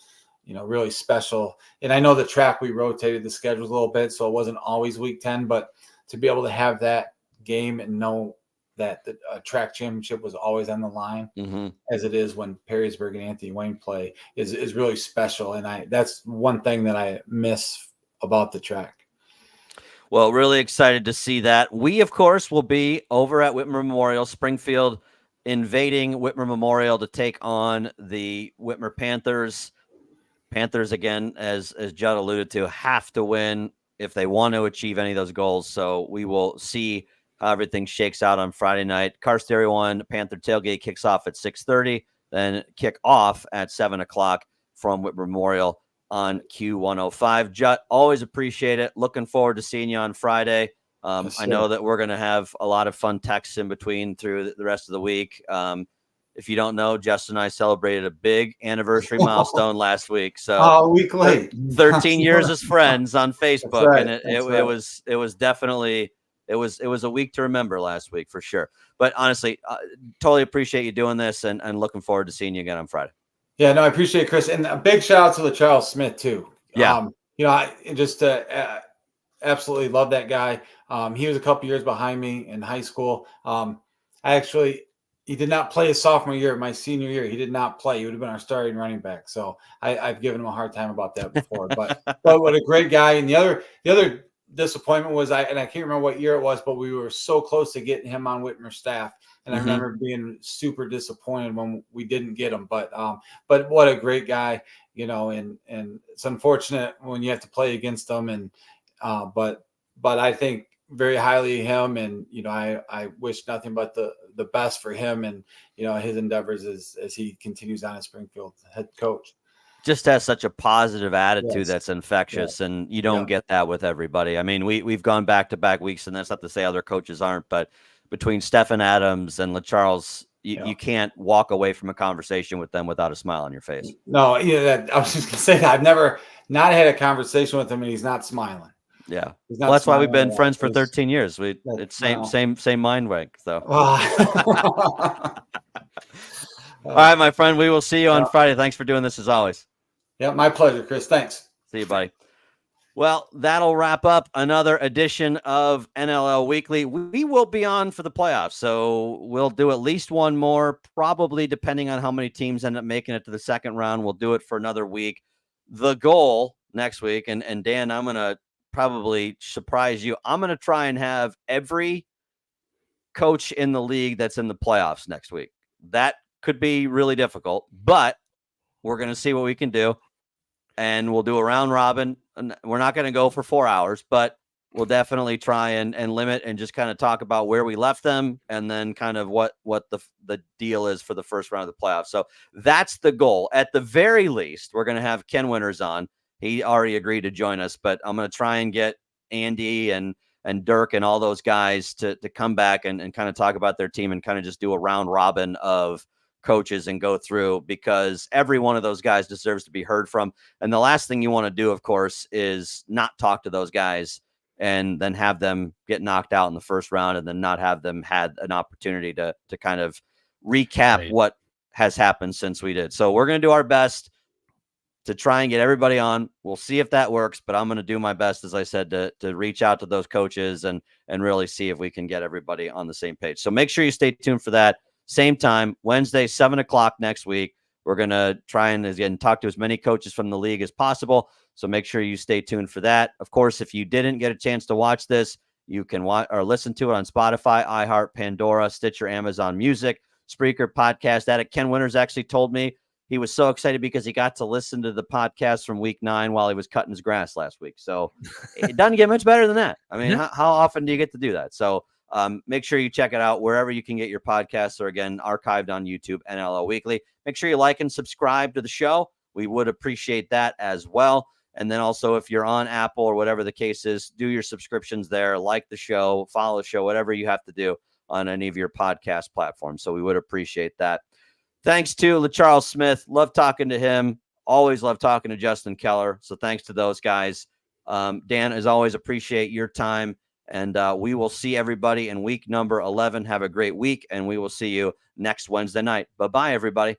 Speaker 4: really special. And I know the track, we rotated the schedules a little bit, so it wasn't always week 10, but to be able to have that game and know that the track championship was always on the line, as it is when Perrysburg and Anthony Wayne play, is really special. And that's one thing that I miss about the track.
Speaker 1: Well, really excited to see that. We, of course, will be over at Whitmer Memorial. Springfield invading Whitmer Memorial to take on the Whitmer Panthers. Panthers, again, as Judd alluded to, have to win if they want to achieve any of those goals. So we will see how everything shakes out on Friday night. Car Stereo 1 Panther tailgate kicks off at 6:30, then kick off at 7 o'clock from Whitmer Memorial on Q105. Judd, always appreciate it. Looking forward to seeing you on Friday. I know that we're going to have a lot of fun texts in between through the rest of the week. If you don't know, Justin and I celebrated a big anniversary milestone last week. So
Speaker 4: a week late,
Speaker 1: 13 years as friends on Facebook.
Speaker 4: Right.
Speaker 1: And it was definitely, it was a week to remember last week for sure. But honestly, totally appreciate you doing this and looking forward to seeing you again on Friday.
Speaker 4: Yeah, no, I appreciate it, Chris. And a big shout out to LaCharles Smith too.
Speaker 1: Yeah.
Speaker 4: I just absolutely love that guy. He was a couple years behind me in high school. He did not play his sophomore year. My senior year, he did not play. He would have been our starting running back. So I've given him a hard time about that before. But what a great guy. And the other disappointment was I can't remember what year it was, but we were so close to getting him on Whitmer staff. And I remember being super disappointed when we didn't get him. But what a great guy, and it's unfortunate when you have to play against him. And but I think very highly of him, and I wish nothing but the best for him and his endeavors as he continues on as Springfield head coach.
Speaker 1: Just has such a positive attitude that's infectious, and you don't get that with everybody. I mean, we've gone back-to-back weeks, and that's not to say other coaches aren't, but between Stephen Adams and LaCharles, you can't walk away from a conversation with them without a smile on your face.
Speaker 4: No, I was just gonna say that I've never not had a conversation with him and he's not smiling.
Speaker 1: Yeah, well, that's why we've been friends for 13 years. It's same mind wank. So, all right, my friend, we will see you on Friday. Thanks for doing this as always.
Speaker 4: Yeah, my pleasure, Chris. Thanks.
Speaker 1: See you, buddy. Well, that'll wrap up another edition of NLL Weekly. We will be on for the playoffs, so we'll do at least one more, probably depending on how many teams end up making it to the second round. We'll do it for another week. The goal next week, and Dan, I'm going to probably surprise you. I'm going to try and have every coach in the league that's in the playoffs next week. That could be really difficult, but we're going to see what we can do. And we'll do a round robin. We're not going to go for 4 hours, but we'll definitely try and limit and just kind of talk about where we left them and then kind of what the deal is for the first round of the playoffs. So that's the goal. At the very least, we're going to have Ken Winters on. He already agreed to join us, but I'm going to try and get Andy and Dirk and all those guys to come back and kind of talk about their team and kind of just do a round robin of coaches and go through, because every one of those guys deserves to be heard from. And the last thing you want to do, of course, is not talk to those guys and then have them get knocked out in the first round and then not have them had an opportunity to kind of recap what has happened since we did. So we're going to do our best to try and get everybody on. We'll see if that works, but I'm going to do my best, as I said, to reach out to those coaches and really see if we can get everybody on the same page. So make sure you stay tuned for that. Same time, Wednesday, 7 o'clock next week. We're going to try and, again, talk to as many coaches from the league as possible. So make sure you stay tuned for that. Of course, if you didn't get a chance to watch this, you can watch or listen to it on Spotify, iHeart, Pandora, Stitcher, Amazon Music, Spreaker, Podcast Addict. Ken Winters actually told me he was so excited because he got to listen to the podcast from week 9 while he was cutting his grass last week. So it doesn't get much better than that. I mean, how often do you get to do that? So Make sure you check it out wherever you can get your podcasts, or again, archived on YouTube, NLL Weekly. Make sure you like and subscribe to the show. We would appreciate that as well. And then also, if you're on Apple or whatever the case is, do your subscriptions there, like the show, follow the show, whatever you have to do on any of your podcast platforms. So we would appreciate that. Thanks to LaCharles Smith. Love talking to him. Always love talking to Justin Keller. So thanks to those guys. Dan, as always, appreciate your time. And we will see everybody in week number 11. Have a great week, and we will see you next Wednesday night. Bye-bye, everybody.